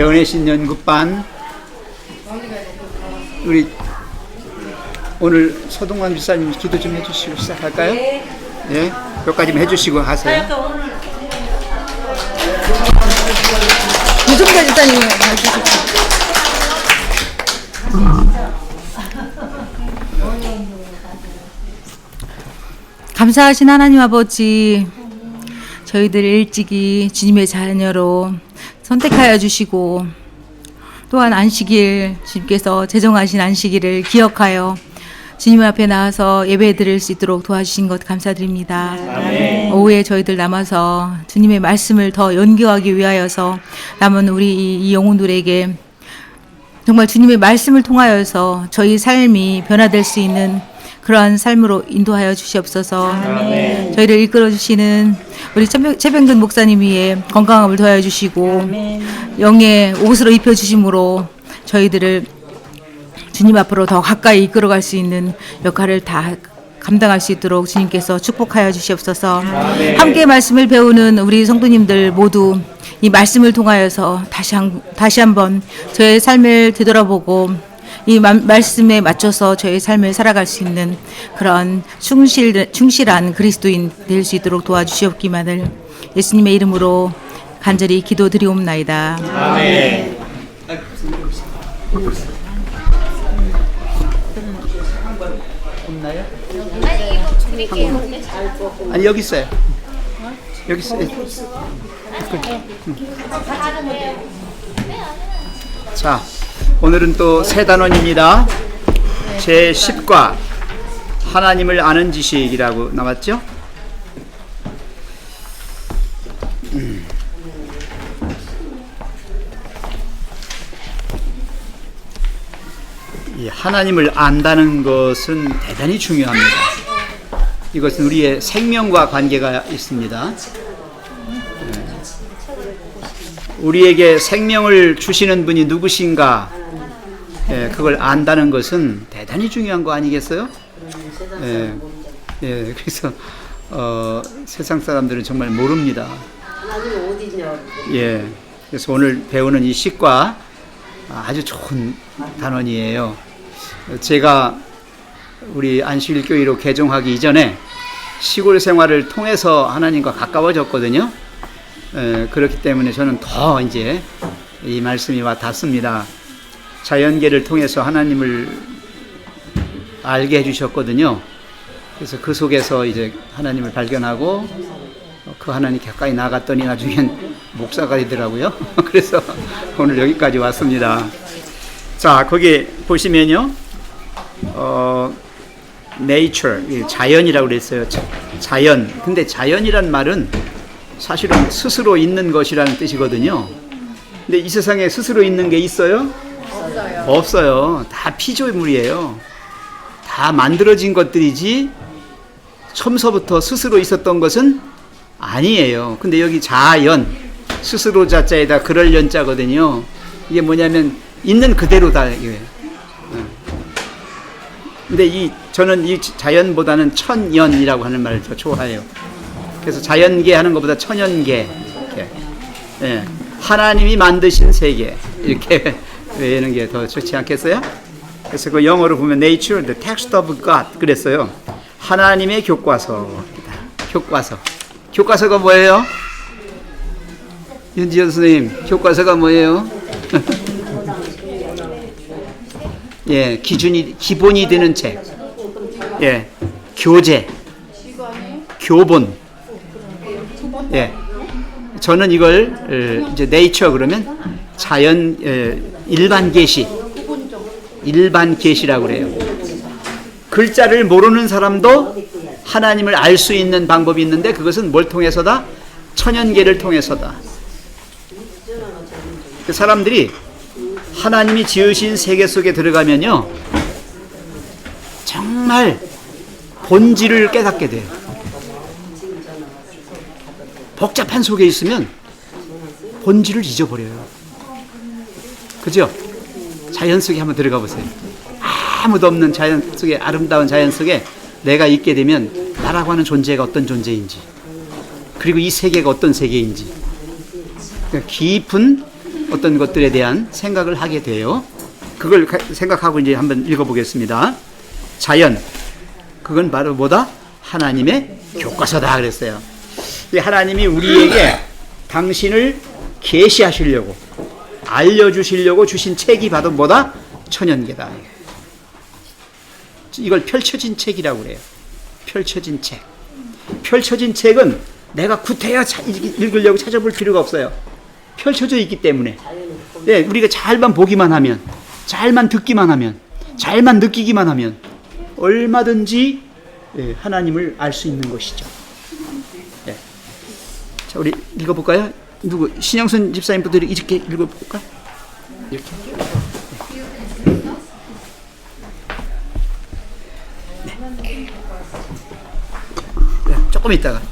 연애신 연구반 우리 오늘 서동환 집사님 기도 좀 해주시고 시작할까요? 네, 여기까지 해주시고 하세요. 유종자 집사님 해주시고. 감사하신 하나님 아버지, 저희들 일찍이 주님의 자녀로 선택하여 주시고 또한 안식일, 주님께서 제정하신 안식일을 기억하여 주님 앞에 나와서 예배 드릴 수 있도록 도와주신 것 감사드립니다. 아멘. 오후에 저희들 남아서 주님의 말씀을 더 연구하기 위하여서 남은 우리 이 영혼들에게 정말 주님의 말씀을 통하여서 저희 삶이 변화될 수 있는 그러한 삶으로 인도하여 주시옵소서. 아멘. 저희를 이끌어 주시는 우리 최병근 목사님 위에 건강함을 더하여 주시고 영의 옷으로 입혀 주심으로 저희들을 주님 앞으로 더 가까이 이끌어갈 수 있는 역할을 다 감당할 수 있도록 주님께서 축복하여 주시옵소서. 아멘. 함께 말씀을 배우는 우리 성도님들 모두 이 말씀을 통하여서 다시 한번 저의 삶을 되돌아보고 이 말씀에 맞춰서 저의 삶을 살아갈 수 있는 그런 충실한 그리스도인 될 수 있도록 도와주시옵기만을 예수님의 이름으로 간절히 기도드리옵나이다. 아멘. 없나요? 아니 여기 있어요. 여기 있어요. 자, 오늘은 또 새 단원입니다. 제 10과 하나님을 아는 지식이라고 나왔죠? 이 하나님을 안다는 것은 대단히 중요합니다. 이것은 우리의 생명과 관계가 있습니다. 우리에게 생명을 주시는 분이 누구신가? 그걸 안다는 것은 대단히 중요한 거 아니겠어요? 그래서 세상 사람들은 정말 모릅니다. 하나님 어디냐? 그래서 오늘 배우는 이 시과 아주 좋은 단원이에요. 제가 우리 안식일교회로 개종하기 이전에 시골 생활을 통해서 하나님과 가까워졌거든요. 그렇기 때문에 저는 더 이제 이 말씀이 와 닿습니다. 자연계를 통해서 하나님을 알게 해주셨거든요. 그래서 그 속에서 이제 하나님을 발견하고 그 하나님 가까이 나갔더니 나중엔 목사가 되더라고요. 그래서 오늘 여기까지 왔습니다. 자, 거기 보시면요, nature, 자연이라고 그랬어요. 자연. 근데 자연이란 말은 사실은 스스로 있는 것이라는 뜻이거든요. 근데 이 세상에 스스로 있는 게 있어요? 없어요. 다 피조물이에요. 다 만들어진 것들이지 처음서부터 스스로 있었던 것은 아니에요. 근데 여기 자연, 스스로 자자에다 그럴 연자거든요. 이게 뭐냐면 있는 그대로다 이거예요. 근데 저는 이 자연보다는 천연이라고 하는 말을 더 좋아해요. 그래서 자연계 하는 것보다 천연계, 이렇게. 하나님이 만드신 세계 이렇게 외우는 게 더 좋지 않겠어요? 그래서 그 영어로 보면 nature, the text of God 그랬어요. 하나님의 교과서. 교과서가 뭐예요? 윤지현 선생님, 교과서가 뭐예요? 기본이 되는 책. 교재, 교본. 저는 이걸 이제 네이처 그러면 자연 일반 계시라고 그래요. 글자를 모르는 사람도 하나님을 알 수 있는 방법이 있는데 그것은 뭘 통해서다? 천연계를 통해서다. 그 사람들이 하나님이 지으신 세계 속에 들어가면요, 정말 본질을 깨닫게 돼요. 복잡한 속에 있으면 본질을 잊어버려요. 그죠? 자연 속에 한번 들어가 보세요. 아무도 없는 자연 속에, 아름다운 자연 속에 내가 있게 되면 나라고 하는 존재가 어떤 존재인지, 그리고 이 세계가 어떤 세계인지, 깊은 어떤 것들에 대한 생각을 하게 돼요. 그걸 생각하고 이제 한번 읽어보겠습니다. 자연, 그건 바로 뭐다? 하나님의 교과서다 그랬어요. 하나님이 우리에게 당신을 계시하시려고, 알려주시려고 주신 책이 바로 뭐다? 천연계다. 이걸 펼쳐진 책이라고 그래요. 펼쳐진 책. 펼쳐진 책은 내가 구태여 읽으려고 찾아볼 필요가 없어요. 펼쳐져 있기 때문에. 네, 우리가 잘만 보기만 하면, 잘만 듣기만 하면, 잘만 느끼기만 하면 얼마든지 하나님을 알 수 있는 것이죠. 네. 자, 우리 읽어볼까요? 누구? 신영선 집사님부터 이렇게 읽어볼까? 이렇게. 네. 네, 조금 있다가.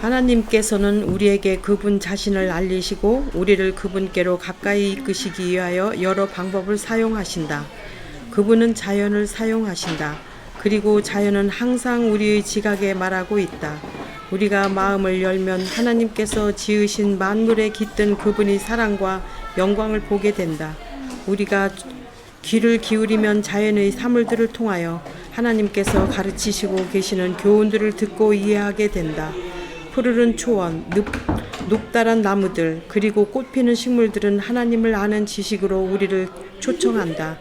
하나님께서는 우리에게 그분 자신을 알리시고 우리를 그분께로 가까이 이끄시기 위하여 여러 방법을 사용하신다. 그분은 자연을 사용하신다. 그리고 자연은 항상 우리의 지각에 말하고 있다. 우리가 마음을 열면 하나님께서 지으신 만물에 깃든 그분의 사랑과 영광을 보게 된다. 우리가 귀를 기울이면 자연의 사물들을 통하여 하나님께서 가르치시고 계시는 교훈들을 듣고 이해하게 된다. 푸르른 초원, 녹달한 나무들, 그리고 꽃피는 식물들은 하나님을 아는 지식으로 우리를 초청한다.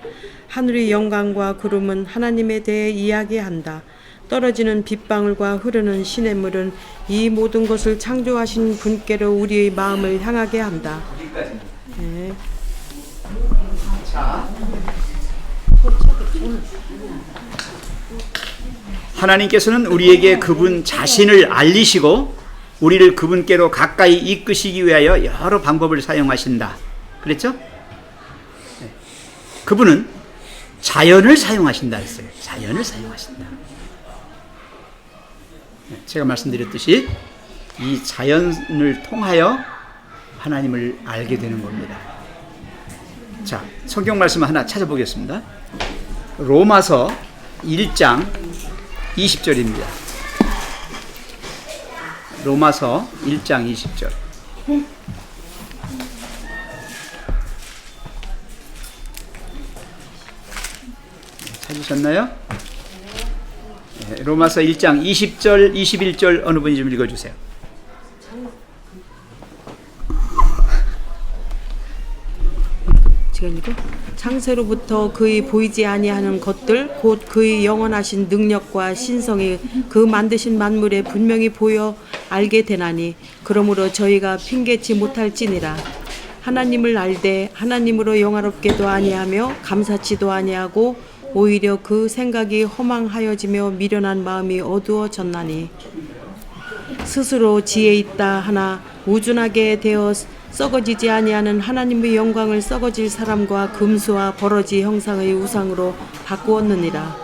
하늘의 영광과 구름은 하나님에 대해 이야기한다. 떨어지는 빗방울과 흐르는 시냇물은 이 모든 것을 창조하신 분께로 우리의 마음을 향하게 한다. 네. 하나님께서는 우리에게 그분 자신을 알리시고 우리를 그분께로 가까이 이끄시기 위하여 여러 방법을 사용하신다. 그랬죠? 네. 그분은 자연을 사용하신다 했어요. 자연을 사용하신다. 네. 제가 말씀드렸듯이 이 자연을 통하여 하나님을 알게 되는 겁니다. 자, 성경 말씀 하나 찾아보겠습니다. 로마서 1장 20절입니다. 로마서 1장 20절. 찾으셨나요? 네, 로마서 1장 20절, 21절 어느 분이 좀 읽어주세요. 제가 읽어? 창세로부터 그의 보이지 아니하는 것들 곧 그의 영원하신 능력과 신성이 그 만드신 만물에 분명히 보여 알게 되나니 그러므로 저희가 핑계치 못할지니라. 하나님을 알되 하나님으로 영화롭게도 아니하며 감사치도 아니하고 오히려 그 생각이 허망하여지며 미련한 마음이 어두워졌나니 스스로 지혜 있다 하나 우준하게 되어 썩어지지 아니하는 하나님의 영광을 썩어질 사람과 금수와 버러지 형상의 우상으로 바꾸었느니라.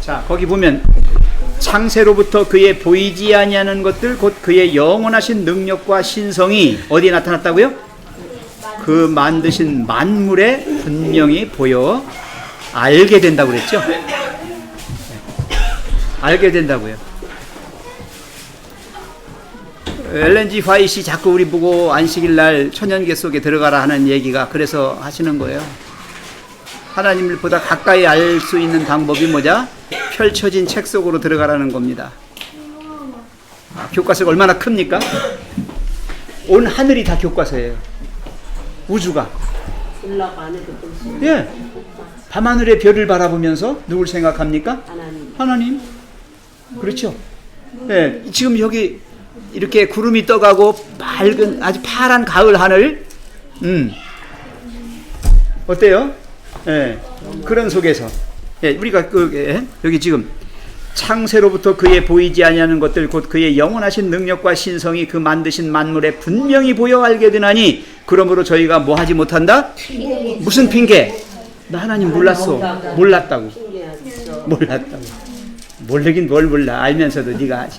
자, 거기 보면 창세로부터 그의 보이지 아니하는 것들 곧 그의 영원하신 능력과 신성이 어디에 나타났다고요? 그 만드신 만물에 분명히 보여 알게 된다고 그랬죠? 알게 된다고요. 엘렌 G 화이트이 자꾸 우리 보고 안식일 날 천연계 속에 들어가라 하는 얘기가 그래서 하시는 거예요. 하나님을 보다 가까이 알 수 있는 방법이 뭐냐? 펼쳐진 책 속으로 들어가라는 겁니다. 교과서가 얼마나 큽니까? 온 하늘이 다 교과서예요. 우주가. 예. 밤하늘의 별을 바라보면서 누굴 생각합니까? 하나님. 그렇죠. 예. 지금 여기 이렇게 구름이 떠가고 밝은 아주 파란 가을 하늘, 어때요? 예, 그런 속에서 우리가 여기 지금 창세로부터 그의 보이지 아니하는 것들 곧 그의 영원하신 능력과 신성이 그 만드신 만물에 분명히 보여 알게 되나니 그러므로 저희가 뭐 하지 못한다? 무슨 핑계? 나 하나님 몰랐다고. 모르긴 뭘 몰라. 알면서도 네가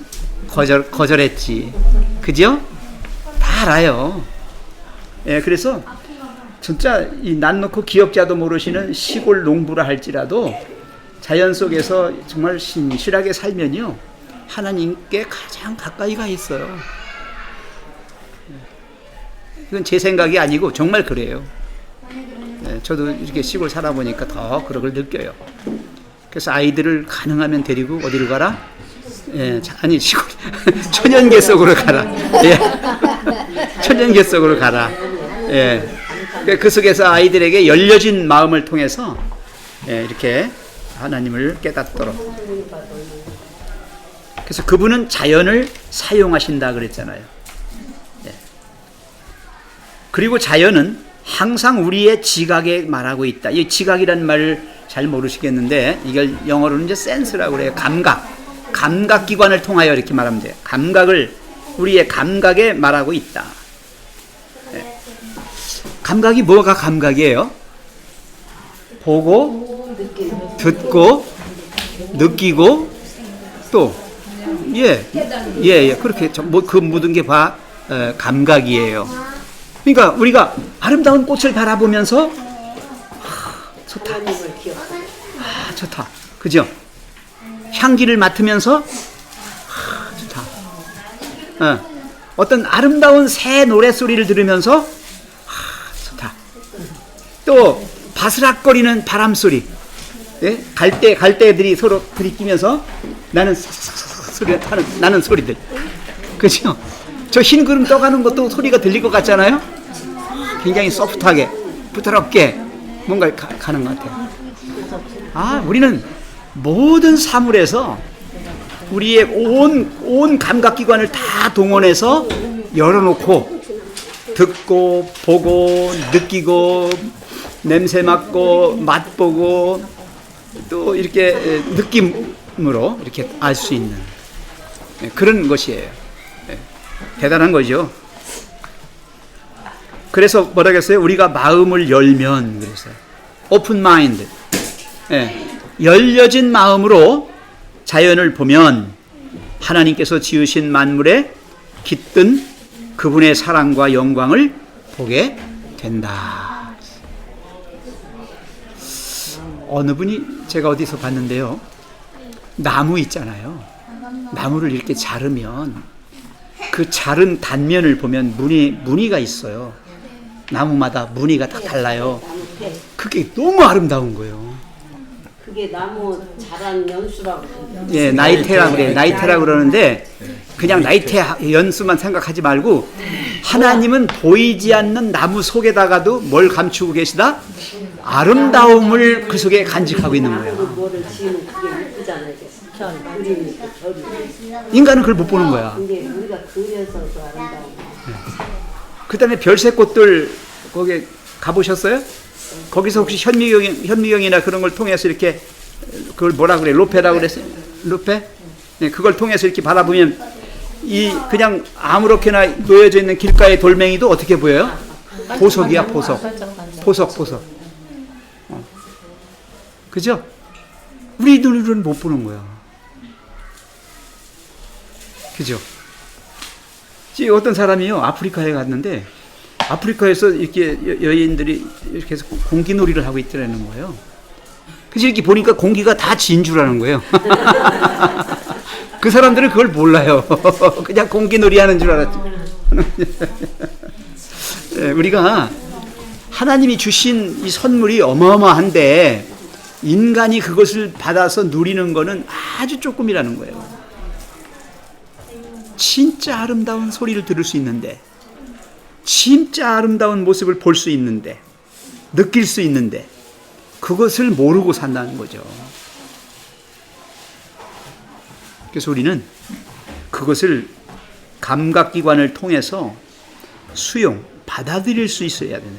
거절했지. 그죠? 다 알아요. 예, 그래서 진짜 이 난 놓고 기억자도 모르시는 시골 농부라 할지라도 자연 속에서 정말 신실하게 살면요 하나님께 가장 가까이 가 있어요. 이건 제 생각이 아니고 정말 그래요. 저도 이렇게 시골 살아보니까 더 그런 걸 느껴요. 그래서 아이들을 가능하면 데리고 어디로 가라? 아니 시골 천연계 속으로 가라. 천연계 속으로 가라. 그 속에서 아이들에게 열려진 마음을 통해서 이렇게 하나님을 깨닫도록. 그래서 그분은 자연을 사용하신다 그랬잖아요. 그리고 자연은 항상 우리의 지각에 말하고 있다. 이 지각이란 말을 잘 모르시겠는데 이걸 영어로는 이제 센스라고 그래요. 감각기관을 통하여 이렇게 말하면 돼요. 우리의 감각에 말하고 있다. 감각이 뭐가 감각이에요? 보고, 듣고, 느끼고, 또, 그렇게 그 모든 게 감각이에요. 그러니까 우리가 아름다운 꽃을 바라보면서 좋다. 좋다. 그죠? 향기를 맡으면서 좋다. 어떤 아름다운 새 노랫소리를 들으면서 좋다. 또 바스락거리는 바람소리. 갈대들이 서로 들이키면서 나는 나는 소리들. 그죠? 저 흰 구름 떠가는 것도 소리가 들릴 것 같잖아요? 굉장히 소프트하게, 부드럽게 뭔가 가는 것 같아요. 우리는 모든 사물에서 우리의 온 감각기관을 다 동원해서 열어놓고 듣고, 보고, 느끼고, 냄새 맡고, 맛보고, 또 이렇게 느낌으로 이렇게 알 수 있는 그런 것이에요. 대단한 거죠. 그래서 뭐라 그랬어요? 우리가 마음을 열면 그랬어요. 오픈 마인드. 열려진 마음으로 자연을 보면 하나님께서 지으신 만물에 깃든 그분의 사랑과 영광을 보게 된다. 어느 분이 제가 어디서 봤는데요. 나무 있잖아요. 나무를 이렇게 자르면 그 자른 단면을 보면 무늬가 있어요. 나무마다 무늬가 다 달라요. 그게 너무 아름다운 거예요. 그게 나무 자란 연수라고. 나이테라고 그래요. 나이테라고 그러는데 그냥 나이테 연수만 생각하지 말고 하나님은 보이지 않는 나무 속에다가도 뭘 감추고 계시다? 아름다움을 그 속에 간직하고 있는 거예요. 뭐를 지으면 그게 예쁘잖아요. 그림이니까 결이. 인간은 그걸 못 보는 거야. 근데 우리가 그려서 그 아름다운. 그 다음에 별새꽃들 거기 가보셨어요? 거기서 혹시 현미경이나 그런 걸 통해서 이렇게 그걸 뭐라 그래? 로페라고 그랬어요? 로페? 그걸 통해서 이렇게 바라보면 그냥 아무렇게나 놓여져 있는 길가의 돌멩이도 어떻게 보여요? 보석이야, 보석. 그죠? 우리 눈으로는 못 보는 거야. 그죠? 어떤 사람이요, 아프리카에 갔는데, 아프리카에서 이렇게 여인들이 이렇게 해서 공기놀이를 하고 있더라는 거예요. 그래서 이렇게 보니까 공기가 다 진주라는 거예요. 그 사람들은 그걸 몰라요. 그냥 공기놀이 하는 줄 알았지. 우리가 하나님이 주신 이 선물이 어마어마한데, 인간이 그것을 받아서 누리는 거는 아주 조금이라는 거예요. 진짜 아름다운 소리를 들을 수 있는데, 진짜 아름다운 모습을 볼 수 있는데, 느낄 수 있는데, 그것을 모르고 산다는 거죠. 그래서 우리는 그것을 감각기관을 통해서 받아들일 수 있어야 되는.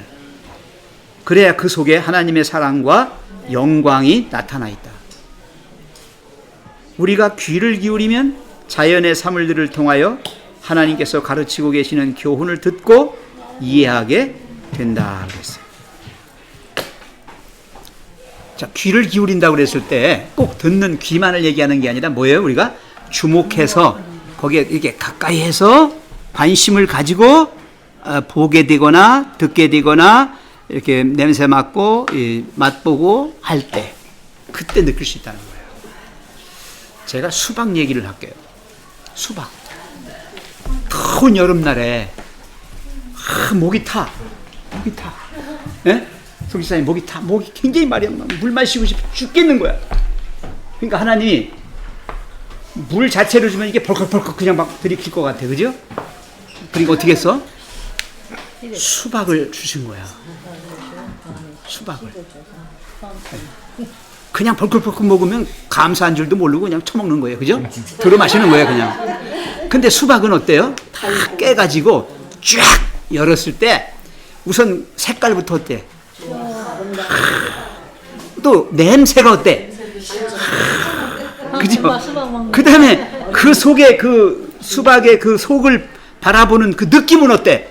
그래야 그 속에 하나님의 사랑과 영광이 나타나 있다. 우리가 귀를 기울이면 자연의 사물들을 통하여 하나님께서 가르치고 계시는 교훈을 듣고 이해하게 된다 그랬어요. 자, 귀를 기울인다고 그랬을 때 꼭 듣는 귀만을 얘기하는 게 아니라 뭐예요? 우리가 주목해서 거기에 이렇게 가까이 해서 관심을 가지고 보게 되거나 듣게 되거나 이렇게 냄새 맡고 맛보고 할 때 그때 느낄 수 있다는 거예요. 제가 수박 얘기를 할게요. 수박. 더운 여름날에 목이 타. 예? 송지사님 목이 타. 목이 굉장히 말이야. 물 마시고 싶어 죽겠는 거야. 그러니까 하나님이 물 자체를 주면 이게 벌컥벌컥 그냥 막 들이킬 것 같아. 그죠? 그러니까 어떻게 했어? 수박을 주신 거야. 수박을. 그냥 벌컥벌컥 먹으면 감사한 줄도 모르고 그냥 처먹는 거예요. 그죠? 들어 마시는 거예요, 그냥. 근데 수박은 어때요? 다 깨가지고 쫙 열었을 때 우선 색깔부터 어때? 또 냄새가 어때? 그죠? 그 다음에 그 속에 그 수박의 그 속을 바라보는 그 느낌은 어때?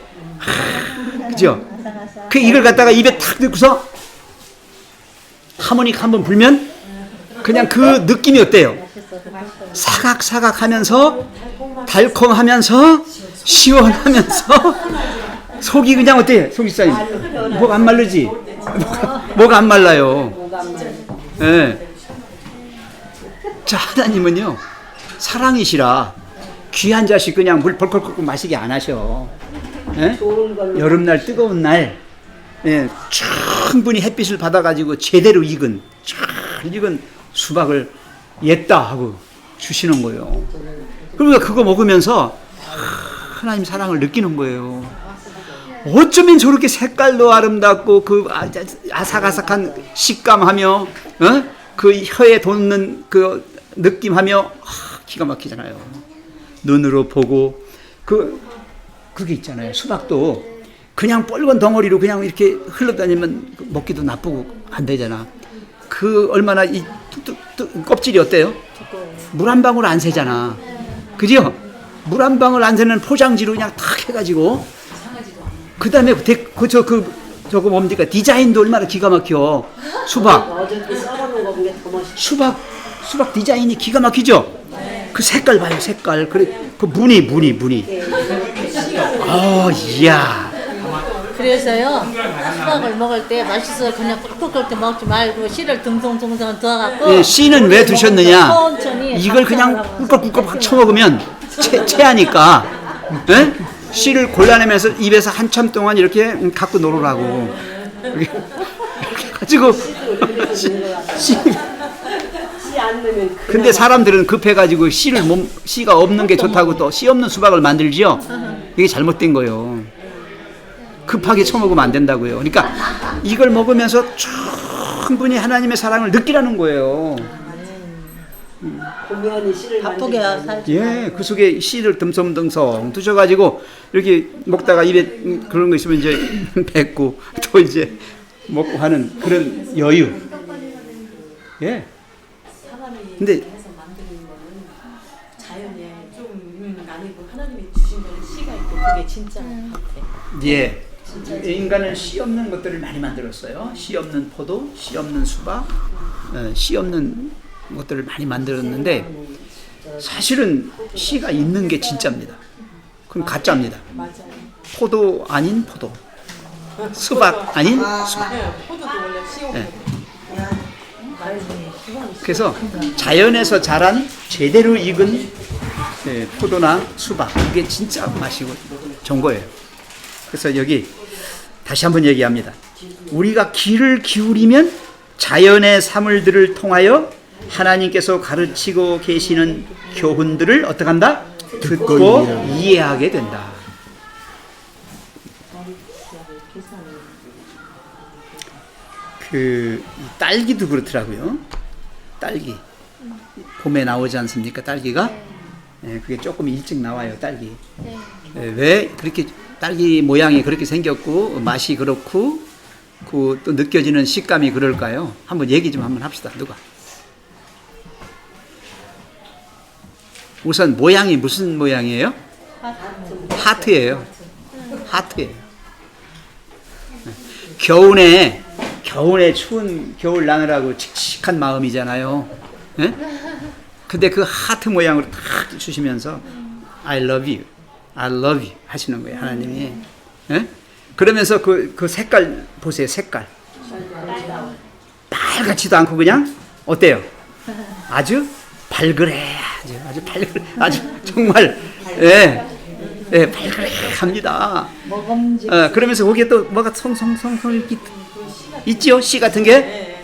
그죠? 그 이걸 갖다가 입에 탁 넣고서 하모니카 한번 불면 그냥 그 느낌이 어때요? 사각사각 하면서 달콤하면서 시원하면서 속이 그냥 어때요? 송지사님 목 안 마르지? 목 안 말라요. 예. 자, 하나님은요 사랑이시라 귀한 자식 그냥 물 벌컥벌컥 마시게 안 하셔. 예? 여름날 뜨거운 날 예, 충분히 햇빛을 받아가지고 제대로 익은 수박을 옜다 하고 주시는 거예요. 그러니까 그거 먹으면서 하나님 사랑을 느끼는 거예요. 어쩌면 저렇게 색깔도 아름답고 그 아삭아삭한 식감하며 그 혀에 돋는 그 느낌하며 기가 막히잖아요. 눈으로 보고 그게 있잖아요. 수박도 그냥 뻘건 덩어리로 그냥 이렇게 흘러다니면 먹기도 나쁘고 안 되잖아. 그 얼마나 이 껍질이 어때요? 물 한 방울 안 새잖아. 그죠? 물 한 방울 안 새는 포장지로 그냥 탁 해가지고 그 다음에 저거 뭡니까? 디자인도 얼마나 기가 막혀. 수박 디자인이 기가 막히죠? 그 색깔 봐요, 색깔. 그래, 그 무늬. 이야. 그래서요 수박을 먹을 때 맛있어 그냥 꾹꾹 끓때 먹지 말고 씨를 듬성듬성 넣어갖고 예, 씨는 왜 두셨느냐? 천천히 이걸 그냥 꿀꺽꿀꺽 쳐먹으면 체하니까 예? 씨를 골라내면서 입에서 한참 동안 이렇게 갖고 놀으라고 이렇게 가지고 근데 사람들은 급해가지고 씨가 없는 게 좋다고 또 씨 없는 수박을 만들지요. 이게 잘못된 거예요. 급하게 쳐먹으면 안 된다고요. 그러니까 이걸 먹으면서 충분히 하나님의 사랑을 느끼라는 거예요. 바쁘게 살지. 예, 그 속에 씨를 듬성듬성 드셔가지고 이렇게 먹다가 입에 그런 거 있으면 이제 뱉고 또 이제 먹고 하는 그런 여유. 예. 근데 자연에 좀 아니고 하나님이 주신 거는 씨가 있고 그게 진짜 같아. 예. 인간은 씨 없는 것들을 많이 만들었어요. 씨 없는 포도, 씨 없는 수박, 씨 없는 것들을 많이 만들었는데 사실은 씨가 있는 게 진짜입니다. 그럼 가짜입니다. 포도 아닌 포도, 수박 아닌 수박. 포도도 원래 씨 없고. 예. 그래서 자연에서 자란 제대로 익은 포도나 수박 이게 진짜 맛이고 좋은 거예요. 그래서 여기 다시 한번 얘기합니다. 우리가 귀를 기울이면 자연의 사물들을 통하여 하나님께서 가르치고 계시는 교훈들을 어떻게 한다? 듣고 이해하게 된다. 그 딸기도 그렇더라고요. 딸기 봄에 나오지 않습니까? 딸기가 그게 조금 일찍 나와요. 딸기. 왜 그렇게 딸기 모양이 그렇게 생겼고 맛이 그렇고 그 또 느껴지는 식감이 그럴까요? 한번 얘기 좀 한번 합시다. 누가? 우선 모양이 무슨 모양이에요? 하트예요. 하트예요. 겨울에 추운 겨울 나느라고 칙칙한 마음이잖아요. 예? 근데 그 하트 모양으로 탁 주시면서 I love you, I love you 하시는 거예요, 하나님이. 예? 그러면서 그 색깔 보세요, 색깔. 빨갛지도 않고 그냥 어때요? 아주 발그레, 아주 정말 발그레합니다. 그러면서 거기에 또 뭐가 성성성성 이렇게 있지요? 씨 같은 게?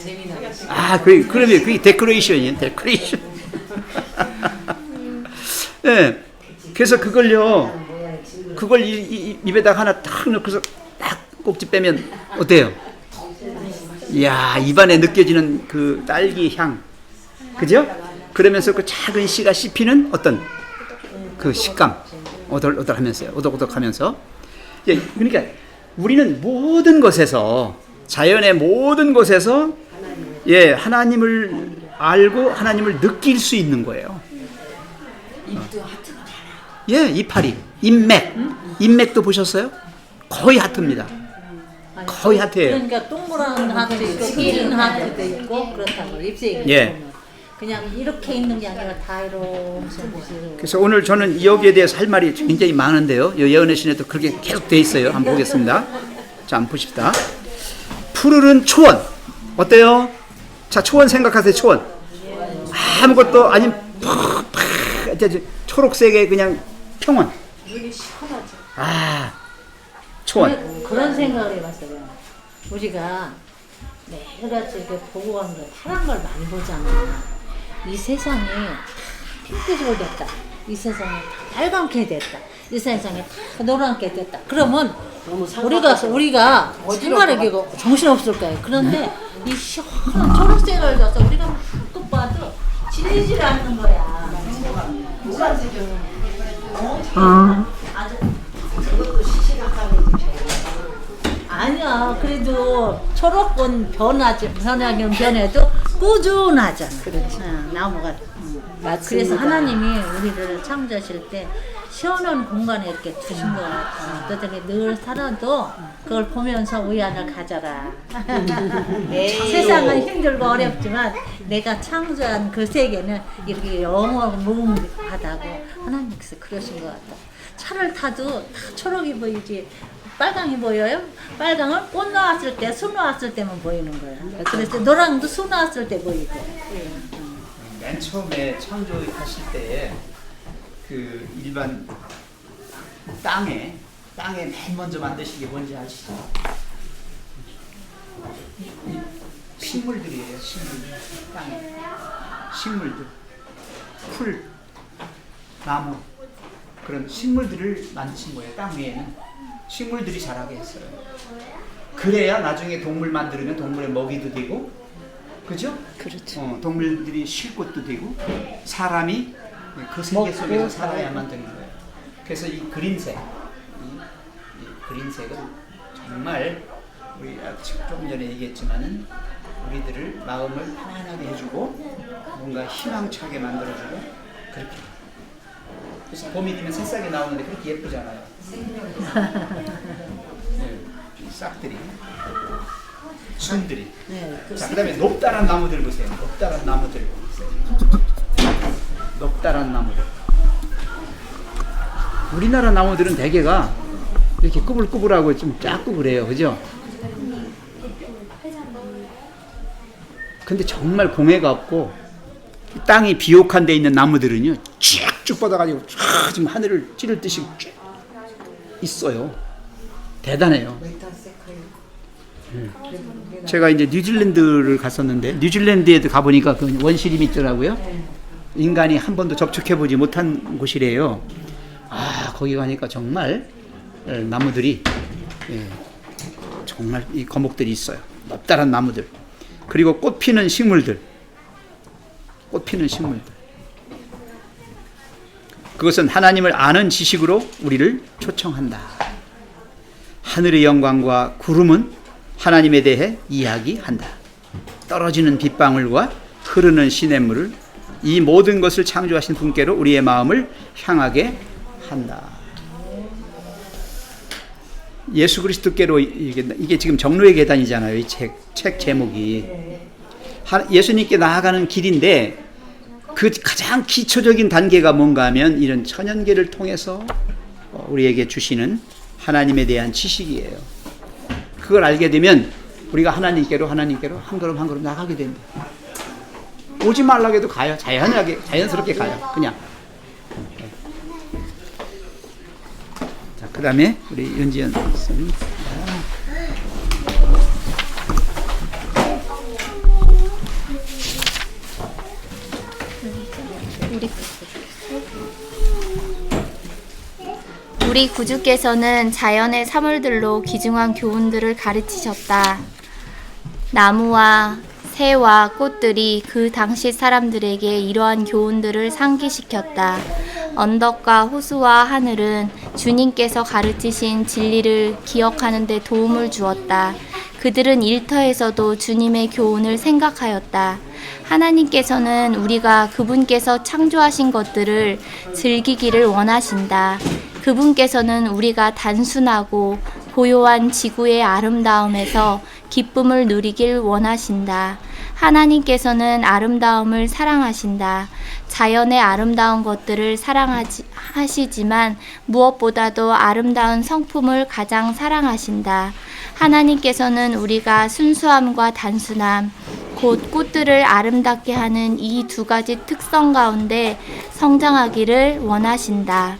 그러면 그게 데코레이션이에요. 데코레이션. 그래서 그걸 입에다가 하나 딱 넣고서 딱 꼭지 빼면 어때요? 이야, 입안에 느껴지는 그 딸기 향. 그죠? 그러면서 그 작은 씨가 씹히는 어떤 그 식감. 오돌오돌하면서요. 오독오독하면서. 그러니까 우리는 모든 것에서, 자연의 모든 것에서 하나님을 알고 하나님을 느낄 수 있는 거예요. 이파리, 인맥도 보셨어요? 거의 하트입니다. 거의 하트예요. 그러니까 동그란 하트 있고 긴 하트도 있고 그렇다고 립스틱이 그냥 이렇게 있는 게 아니라 다 이렇게. 그래서 오늘 저는 여기에 대해서 할 말이 굉장히 많은데요. 예언의 신에도 그렇게 계속 돼 있어요. 한번 보겠습니다. 자, 한번 보십시다. 푸르른 초원 어때요? 자, 초원 생각하세요. 초원 아무것도 아닌 초록색의 그냥 평원. 초원. 그런 생각을 해봤어요. 우리가 매일같이 이렇게 보고 가는 거 파란 걸 많이 보잖아. 이 세상이 핑크색으로 됐다. 이 세상이 다 빨갛게 됐다. 이 세상이 다 노랗게 됐다. 그러면 우리가 정말 정신없을 거예요. 그런데 이 시원한 초록색을 줘서 우리가 막 봐도 질리질 않는 거야. 아주 아니야. 그래도 초록은 변하긴 변해도 꾸준하잖아. 그렇지. 나무가. 그래서 하나님이 우리를 창조하실 때 시원한 공간에 이렇게 두신 것 같아. 너희들이 늘 살아도 그걸 보면서 위안을 가져라. 세상은 힘들고 어렵지만 내가 창조한 그 세계는 이렇게 영원하고 무궁무진하다고 하나님께서 그러신 것 같다. 차를 타도 다 초록이 보이지 빨강이 보여요? 빨강은 꽃 나왔을 때, 수 나왔을 때만 보이는 거야. 그래서 노랑도 수 나왔을 때 보이고. 맨 처음에 창조하실 때 그 일반 땅에 맨 먼저 만드신 게 뭔지 아시죠? 식물들이에요. 땅에 식물들, 풀, 나무 그런 식물들을 만드신 거예요. 땅 위에는 식물들이 자라게 했어요. 그래야 나중에 동물 만들면 동물의 먹이도 되고, 그죠? 그렇죠. 동물들이 쉴 곳도 되고, 사람이 그 세계 속에서 살아야만 되는 거예요. 그래서 이 그린색, 이 그린색은 정말 우리 조금 전에 얘기했지만은 우리들을 마음을 편안하게 해주고 뭔가 희망차게 만들어주고 그렇게. 그래서 봄이 되면 새싹이 나오는데 그렇게 예쁘잖아요. 싹들이, 순들이. 자, 그다음에 높다란 나무들 보세요. 높다란 나무들. 높다란 나무들. 우리나라 나무들은 대개가 이렇게 꾸불꾸불하고 좀 작고 그래요, 그죠? 근데 정말 공해가 없고 땅이 비옥한 데 있는 나무들은요 쭉 뻗어가지고 쫙 지금 하늘을 찌를 듯이 쭉 있어요. 대단해요. 제가 이제 뉴질랜드를 갔었는데 뉴질랜드에도 가보니까 그 원시림이 있더라고요. 인간이 한 번도 접촉해보지 못한 곳이래요. 거기 가니까 정말 나무들이 정말 이 거목들이 있어요. 높다란 나무들. 그리고 꽃 피는 식물들. 꽃 피는 식물들. 그것은 하나님을 아는 지식으로 우리를 초청한다. 하늘의 영광과 구름은 하나님에 대해 이야기한다. 떨어지는 빗방울과 흐르는 시냇물을 이 모든 것을 창조하신 분께로 우리의 마음을 향하게 한다. 예수 그리스도께로 이게 지금 정로의 계단이잖아요. 이 책 제목이 예수님께 나아가는 길인데 그 가장 기초적인 단계가 뭔가 하면 이런 천연계를 통해서 우리에게 주시는 하나님에 대한 지식이에요. 그걸 알게 되면 우리가 하나님께로 한 걸음 한 걸음 나가게 됩니다. 오지 말라고 해도 가요. 자연스럽게 가요. 그냥 그 다음에 우리 윤지연 선생님. 우리 구주께서는 자연의 사물들로 귀중한 교훈들을 가르치셨다. 나무와 새와 꽃들이 그 당시 사람들에게 이러한 교훈들을 상기시켰다. 언덕과 호수와 하늘은 주님께서 가르치신 진리를 기억하는 데 도움을 주었다. 그들은 일터에서도 주님의 교훈을 생각하였다. 하나님께서는 우리가 그분께서 창조하신 것들을 즐기기를 원하신다. 그분께서는 우리가 단순하고 고요한 지구의 아름다움에서 기쁨을 누리길 원하신다. 하나님께서는 아름다움을 사랑하신다. 자연의 아름다운 것들을 사랑하시지만 무엇보다도 아름다운 성품을 가장 사랑하신다. 하나님께서는 우리가 순수함과 단순함, 곧 꽃들을 아름답게 하는 이 두 가지 특성 가운데 성장하기를 원하신다.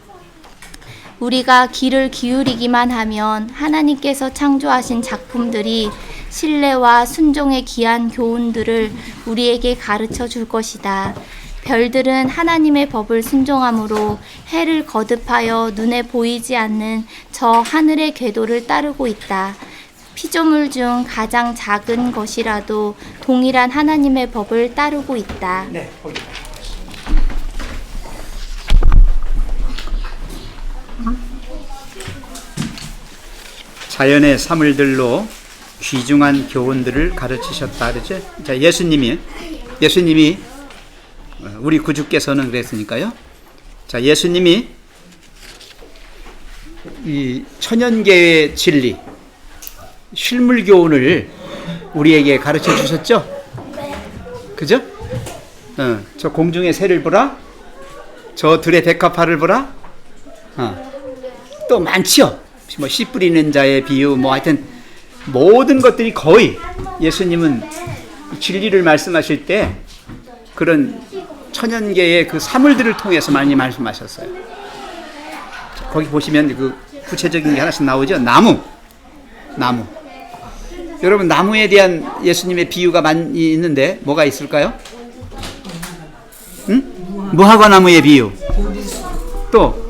우리가 귀를 기울이기만 하면 하나님께서 창조하신 작품들이 신뢰와 순종의 귀한 교훈들을 우리에게 가르쳐 줄 것이다. 별들은 하나님의 법을 순종함으로 해를 거듭하여 눈에 보이지 않는 저 하늘의 궤도를 따르고 있다. 피조물 중 가장 작은 것이라도 동일한 하나님의 법을 따르고 있다. 네, 거기. 자연의 사물들로 귀중한 교훈들을 가르치셨다 그랬죠? 자, 예수님이 우리 구주께서는 그랬으니까요. 자, 예수님이 이 천연계의 진리, 실물 교훈을 우리에게 가르쳐 주셨죠? 그죠? 저 공중의 새를 보라, 저 들의 백합화를 보라, 또 많지요. 뭐 씨 뿌리는 자의 비유, 뭐 하여튼 모든 것들이 거의 예수님은 진리를 말씀하실 때 그런 천연계의 그 사물들을 통해서 많이 말씀하셨어요. 거기 보시면 그 구체적인 게 하나씩 나오죠. 나무. 여러분, 나무에 대한 예수님의 비유가 많이 있는데 뭐가 있을까요? 응? 무화과 나무의 비유. 또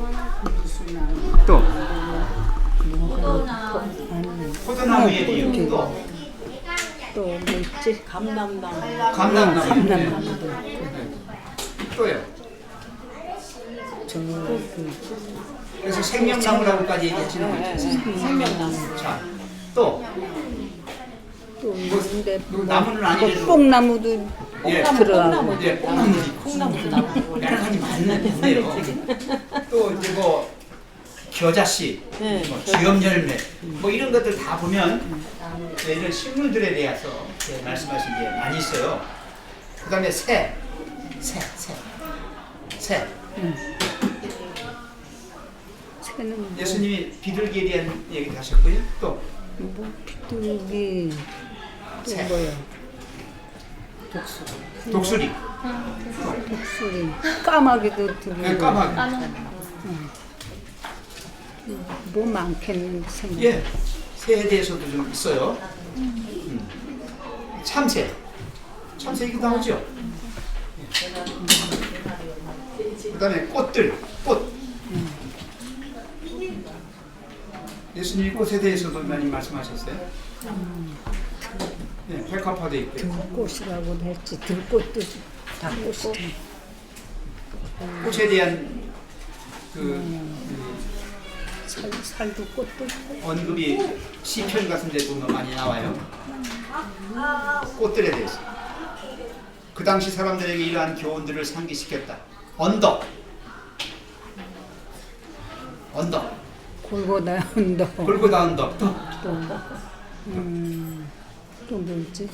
포도나무의 비유. 또 뭐 있지? 감람나무. 또요. 그래서 생명나무라고까지 얘기하시는 거죠. 생명나무. 자, 또 있는데 나무는 아니래도 뽕나무도 들어가고. 예, 콩나무도 나무. 여러 가지 많네요. 또 이제 뭐 겨자씨, 뭐 주염열매, 뭐 이런 것들 다 보면 이런 식물들에 대해서 말씀하신 게 많이 있어요. 그 다음에 새. 예수님이 비둘기에 대한 얘기도 하셨고요. 또 뭐 비둘기 또 새. 뭐야? 독수리. 독수리, 까마귀도 들고. 까마귀. 뭐 많겠는 생각. 예, 새에 대해서도 좀 있어요. 참새 이거 나오죠. 그다음에 꽃. 예수님이 꽃에 대해서도 많이 말씀하셨어요. 네, 백합화도 있고. 들꽃이라고 했지. 들꽃도 다 꽃이. 꽃에 대한 그 살도 꽃도 있고. 언급이 시편 같은 데 보면 많이 나와요. 꽃들에 대해서. 그 당시 사람들에게 이러한 교훈들을 상기시켰다. 언덕. 골고다 언덕. 골고다 언덕. 또 뭐지?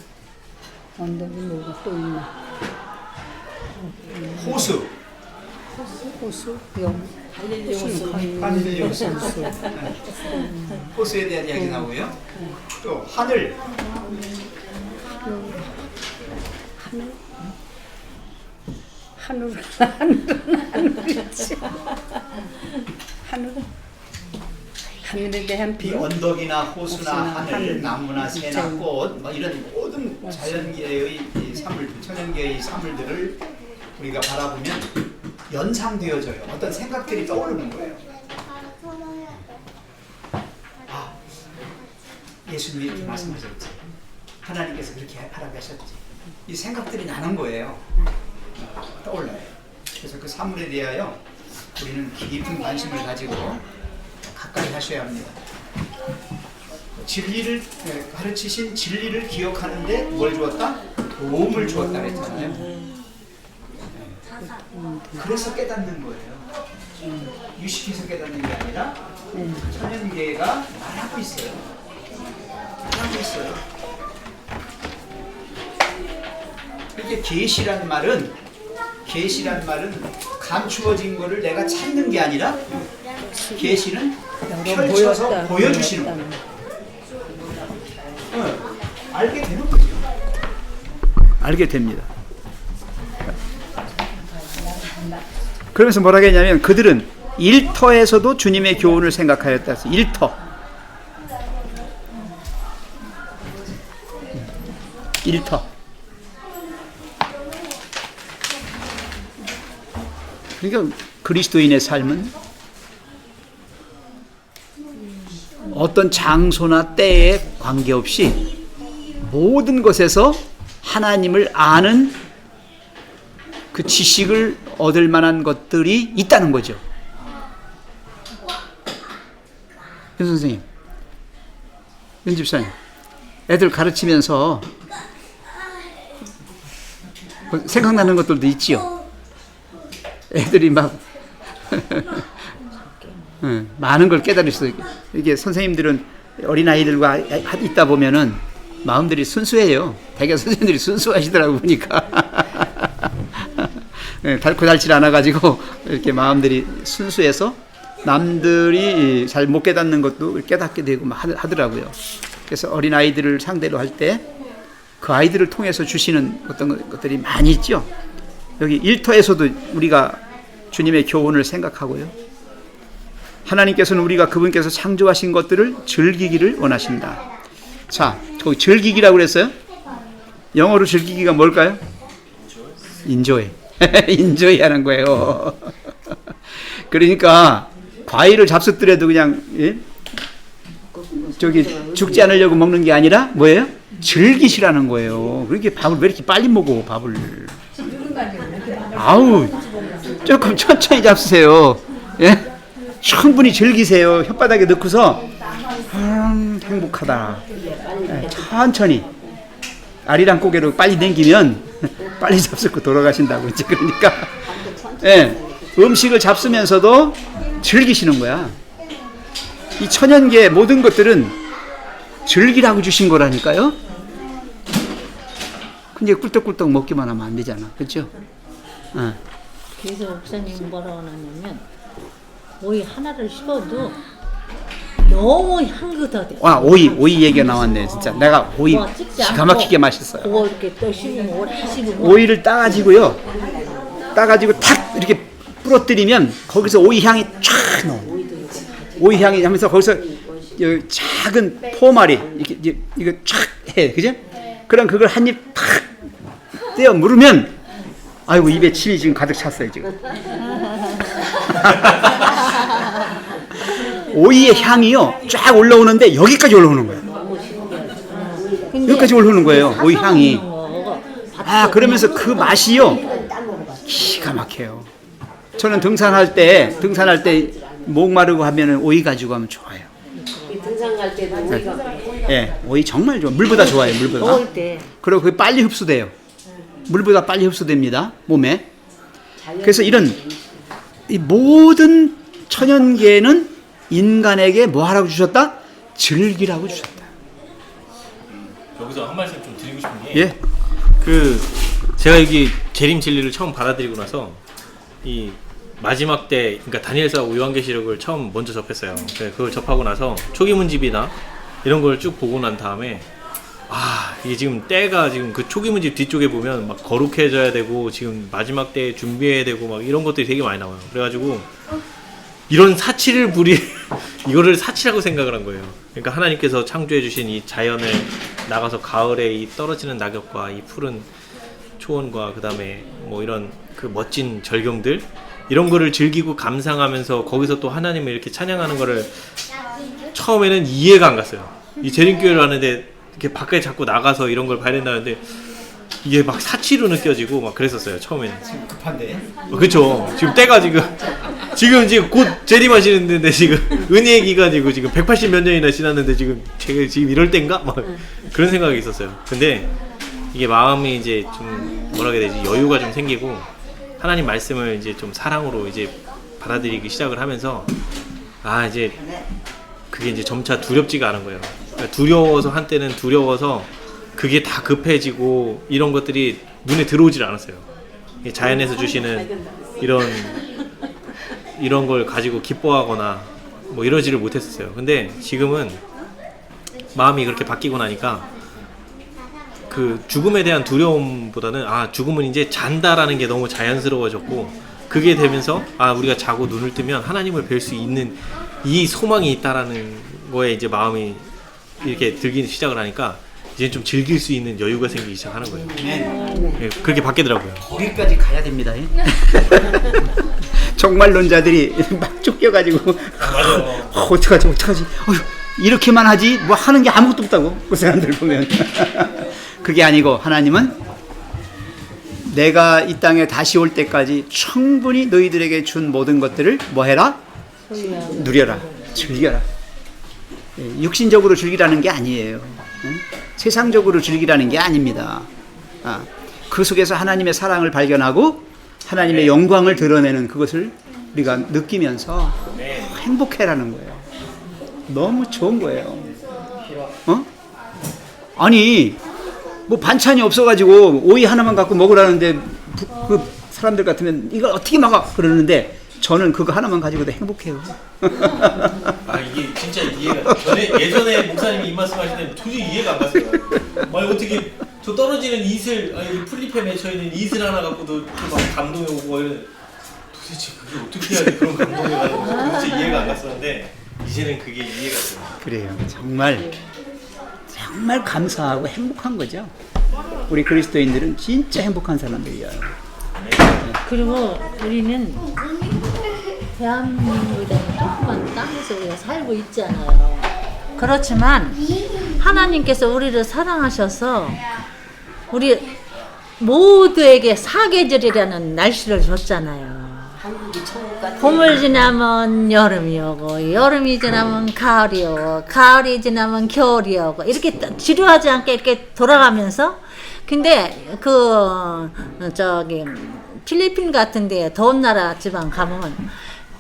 언덕이 뭐가 또 있나? 호수. 갈릴리 호수. 호수에 대한 이야기 나오고요. 또 하늘. 하늘이지. 하늘은 하늘에 대한 이 언덕이나 호수나 하늘, 나무나 새나 꽃, 뭐 이런 모든 자연계의 이 사물, 천연계의 사물들을 우리가 바라보면 연상되어져요. 어떤 생각들이 떠오르는 거예요. 아, 예수님이 이렇게 말씀하셨지. 하나님께서 그렇게 하라고 하셨지. 이 생각들이 나는 거예요. 떠올라요. 그래서 그 사물에 대하여 우리는 깊은 관심을 가지고 가까이 하셔야 합니다. 진리를 가르치신 진리를 기억하는데 뭘 주었다? 도움을 주었다 그랬잖아요. 그래서 깨닫는 거예요. 유식해서 깨닫는 게 아니라 천연계가 말하고 있어요. 말하고 있어요. 이렇게 계시란 말은 감추어진 거를 내가 찾는 게 아니라 계시는 펼쳐서 보여주시는 거예요. 알게 되는 거죠. 알게 됩니다. 그러면서 뭐라고 했냐면 그들은 일터에서도 주님의 교훈을 생각하였다. 일터. 그러니까 그리스도인의 삶은 어떤 장소나 때에 관계없이 모든 것에서 하나님을 아는 그 지식을 얻을 만한 것들이 있다는 거죠. 윤 선생님, 윤 집사님, 애들 가르치면서 생각나는 것들도 있지요. 애들이 막 많은 걸 깨달을 수 있게. 이게 선생님들은 어린아이들과 있다 보면은 마음들이 순수해요. 대개 선생님들이 순수하시더라고 보니까. 달고 닳질 않아가지고 이렇게 마음들이 순수해서 남들이 잘 못 깨닫는 것도 깨닫게 되고 막 하더라고요. 그래서 어린아이들을 상대로 할 때 그 아이들을 통해서 주시는 어떤 것들이 많이 있죠. 여기 일터에서도 우리가 주님의 교훈을 생각하고요. 하나님께서는 우리가 그분께서 창조하신 것들을 즐기기를 원하신다. 자, 거기 즐기기라고 그랬어요? 영어로 즐기기가 뭘까요? 인조이. 인조이 하는 거예요. 그러니까 과일을 잡숫더라도 그냥 저기 죽지 않으려고 먹는 게 아니라 뭐예요? 즐기시라는 거예요. 그렇게 밥을 왜 이렇게 빨리 먹어, 밥을. 아우, 조금 천천히 잡수세요. 예? 충분히 즐기세요. 혓바닥에 넣고서 행복하다. 예, 천천히 아리랑 고개로 빨리 당기면 빨리 잡수고 돌아가신다고 이제. 그러니까 예, 음식을 잡수면서도 즐기시는 거야. 이 천연계 모든 것들은 즐기라고 주신 거라니까요. 근데 꿀떡꿀떡 먹기만 하면 안 되잖아, 그렇죠? 그래서 목사님 뭐라고 하냐면 오이 하나를 씹어도 너무 향긋하대. 와, 오이 얘기가 나왔네. 진짜 내가 오이 기가 막히게 맛있어요. 그거 이렇게 또 씹으면 오래 씹으면 오이를 따가지고요, 따가지고 탁 이렇게 부러뜨리면 거기서 오이 향이 쫙 나와. 오이 향이 하면서 거기서 작은 포말이 이렇게 이거 쫙 해, 그죠? 그럼 그걸 한 입 탁 떼어 물으면 아이고 입에 침이 지금 가득 찼어요 지금. 오이의 향이요 쫙 올라오는데 여기까지 올라오는 거예요. 여기까지 올라오는 거예요. 오이 향이. 아, 그러면서 그 맛이요 기가 막혀요. 저는 등산할 때 목마르고 하면은 오이 가지고 하면 좋아요. 등산 갈 때도 오이가 예, 오이 정말 좋아. 물보다 좋아요. 물보다. 더울 때 그리고 그게 빨리 흡수돼요. 물보다 빨리 흡수됩니다. 몸에. 그래서 이런 이 모든 천연계는 인간에게 뭐 하라고 주셨다? 즐기라고 주셨다. 여기서 한 말씀 좀 드리고 싶은 게, 예. 그 제가 여기 재림 진리를 처음 받아들이고 나서 이 마지막 때, 그러니까 다니엘서 요한계시록을 처음 먼저 접했어요. 그걸 접하고 나서 초기문집이나 이런 걸 쭉 보고 난 다음에 이게 지금 때가 지금 그 초기문집 뒤쪽에 보면 막 거룩해져야 되고 지금 마지막 때에 준비해야 되고 막 이런 것들이 되게 많이 나와요. 그래가지고 이런 사치를 부리 이거를 사치라고 생각을 한 거예요. 그러니까 하나님께서 창조해 주신 이 자연을 나가서 가을에 이 떨어지는 낙엽과 이 푸른 초원과 그다음에 뭐 이런 그 멋진 절경들 이런 거를 즐기고 감상하면서 거기서 또 하나님을 이렇게 찬양하는 거를 처음에는 이해가 안 갔어요. 이 재림교회를 하는데 이렇게 밖에 자꾸 나가서 이런 걸 봐야 된다는데 이게 막 사치로 느껴지고 막 그랬었어요. 처음에는. 급한데. 그렇죠. 지금 때가 지금 곧 재림하시는데 지금 은혜의 기간이고 지금 180 몇 년이나 지났는데 지금 제가 지금 이럴 땐가 막 그런 생각이 있었어요. 근데 이게 마음이 이제 좀 뭐라 해야 되지 여유가 좀 생기고 하나님 말씀을 이제 좀 사랑으로 이제 받아들이기 시작을 하면서 아 이제 그게 이제 점차 두렵지가 않은 거예요. 그러니까 두려워서 한때는 두려워서 그게 다 급해지고 이런 것들이 눈에 들어오질 않았어요. 자연에서 주시는 이런 걸 가지고 기뻐하거나 뭐 이러지를 못했었어요. 근데 지금은 마음이 그렇게 바뀌고 나니까 그 죽음에 대한 두려움보다는 아 죽음은 이제 잔다라는 게 너무 자연스러워졌고 그게 되면서 아 우리가 자고 눈을 뜨면 하나님을 뵐 수 있는 이 소망이 있다라는 거에 이제 마음이 이렇게 들기 시작을 하니까 이제 좀 즐길 수 있는 여유가 생기기 시작하는 거예요. 네, 그렇게 바뀌더라고요. 거기까지 가야 됩니다. 종말론자들이 막 쫓겨가지고 어떡하지 이렇게만 하지 뭐 하는 게 아무것도 없다고 그 사람들 보면 그게 아니고 하나님은 내가 이 땅에 다시 올 때까지 충분히 너희들에게 준 모든 것들을 뭐 해라? 누려라, 즐겨라. 육신적으로 즐기라는 게 아니에요. 세상적으로 즐기라는 게 아닙니다. 그 속에서 하나님의 사랑을 발견하고 하나님의 영광을 드러내는 그것을 우리가 느끼면서 행복해라는 거예요. 너무 좋은 거예요. 아니 뭐 반찬이 없어가지고 오이 하나만 갖고 먹으라는데 그 사람들 같으면 이걸 어떻게 막아 그러는데 저는 그거 하나만 가지고도 행복해요. 아 이게 진짜 이해가 예전에 목사님이 이 말씀하실 때는 도저히 이해가 안 갔어요. 아니 어떻게 저 떨어지는 이슬 아니 풀잎에 맺혀있는 이슬 하나 갖고도 이렇게 막 감동이 오고 이런 도대체 그게 어떻게 해야 돼 그런 감동이 가지고 도대체 이해가 안 갔었는데 이제는 그게 이해가 돼요. 그래요. 정말 감사하고 행복한 거죠. 우리 그리스도인들은 진짜 행복한 사람들이에요. 그리고 우리는 대한민국이라는 조그만 땅에서 우리가 살고 있잖아요. 그렇지만 하나님께서 우리를 사랑하셔서 우리 모두에게 사계절이라는 날씨를 줬잖아요. 봄을 지나면 여름이 오고 여름이 지나면 가을이 오고 가을이 지나면 겨울이 오고 이렇게 지루하지 않게 이렇게 돌아가면서 근데 필리핀 같은 데 더운 나라 지방 가면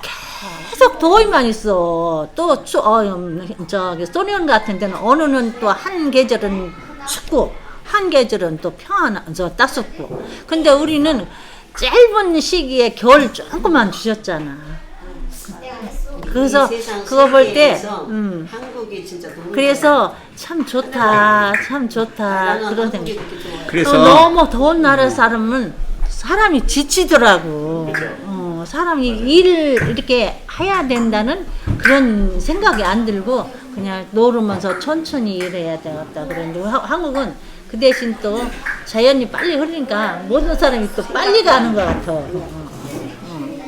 계속 더위만 있어. 또 소련 같은 데는 어느는 또 한 계절은 춥고 한 계절은 또 따숩고. 근데 우리는 짧은 시기에 겨울 조금만 주셨잖아. 그래서 그거 볼 때 한국이 진짜 너무 그래서 참 좋다 그런 생각. 그래서 너무 더운 나라 사람이 지치더라고. 사람이 일을 이렇게 해야 된다는 그런 생각이 안 들고 그냥 노르면서 천천히 일해야 되겠다. 그런데 한국은 그 대신 또 자연이 빨리 흐르니까 모든 사람이 또 빨리 가는 것 같아.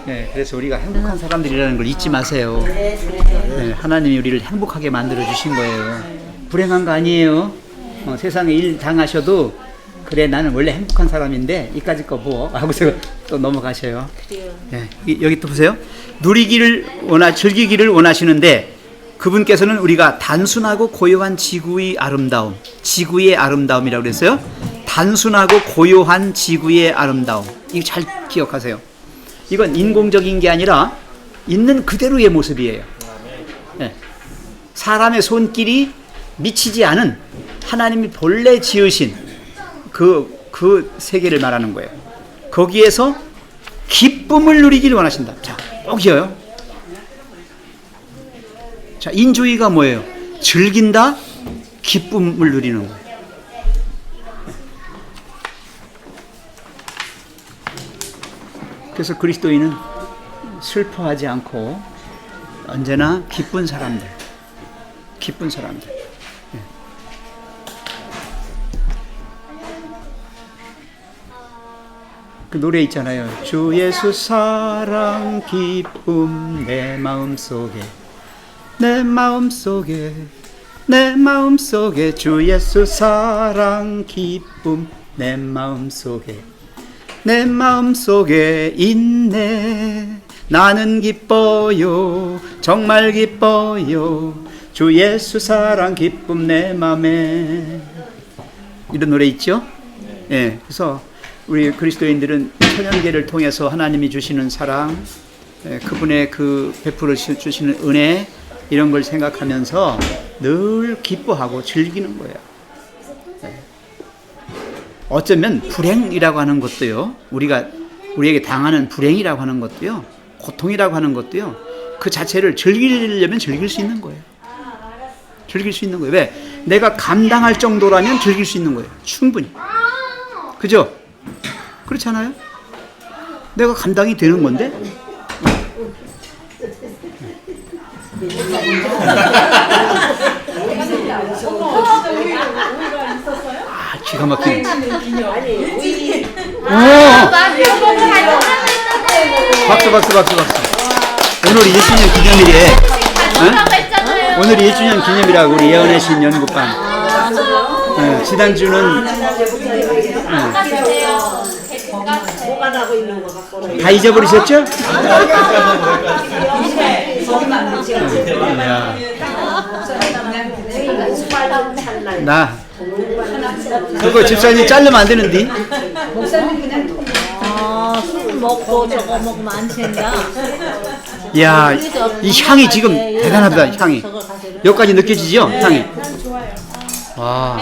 네, 그래서 우리가 행복한 사람들이라는 걸 잊지 마세요. 네, 하나님이 우리를 행복하게 만들어 주신 거예요. 불행한 거 아니에요. 세상에 일 당하셔도 그래 나는 원래 행복한 사람인데 이까짓 거 뭐 하고서 또 넘어가셔요. 그래요. 네, 여기 또 보세요. 즐기기를 원하시는데 그분께서는 우리가 단순하고 고요한 지구의 아름다움이라고 그랬어요. 단순하고 고요한 지구의 아름다움. 이거 잘 기억하세요. 이건 인공적인 게 아니라 있는 그대로의 모습이에요. 네. 사람의 손길이 미치지 않은 하나님이 본래 지으신 그 세계를 말하는 거예요. 거기에서 기쁨을 누리기를 원하신다. 자, 꼭이어요. 자, 인조이가 뭐예요? 즐긴다, 기쁨을 누리는 거예요. 그래서 그리스도인은 슬퍼하지 않고 언제나 기쁜 사람들. 기쁜 사람들. 예. 그 노래 있잖아요. 주 예수 사랑 기쁨 내 마음속에 내 마음속에 내 마음속에 주 예수 사랑 기쁨 내 마음속에 내 마음속에 있네. 나는 기뻐요 정말 기뻐요 주 예수 사랑 기쁨 내 맘에. 이런 노래 있죠? 예, 그래서 우리 그리스도인들은 천연계를 통해서 하나님이 주시는 사랑, 그분의 그 베풀어 주시는 은혜, 이런 걸 생각하면서 늘 기뻐하고 즐기는 거예요. 어쩌면 불행이라고 하는 것도요, 우리에게 당하는 불행이라고 하는 것도요, 고통이라고 하는 것도요, 그 자체를 즐기려면 즐길 수 있는 거예요. 즐길 수 있는 거예요. 왜? 내가 감당할 정도라면 즐길 수 있는 거예요. 충분히. 그죠? 그렇지 않아요? 내가 감당이 되는 건데? 아, 기가 막히네. 박수. 오늘이 1주년 기념일이에. 응? 오늘이 1주년 기념이라고 우리 예언의 신 연구반. 지난주는 다 잊어버리셨죠? 나 그거 집사님 자르면 안 되는데. 술 먹고 저거 먹으면 안 된다. 야, 이 향이 지금 대단하다. 향이 여기까지 느껴지죠? 향이. 와.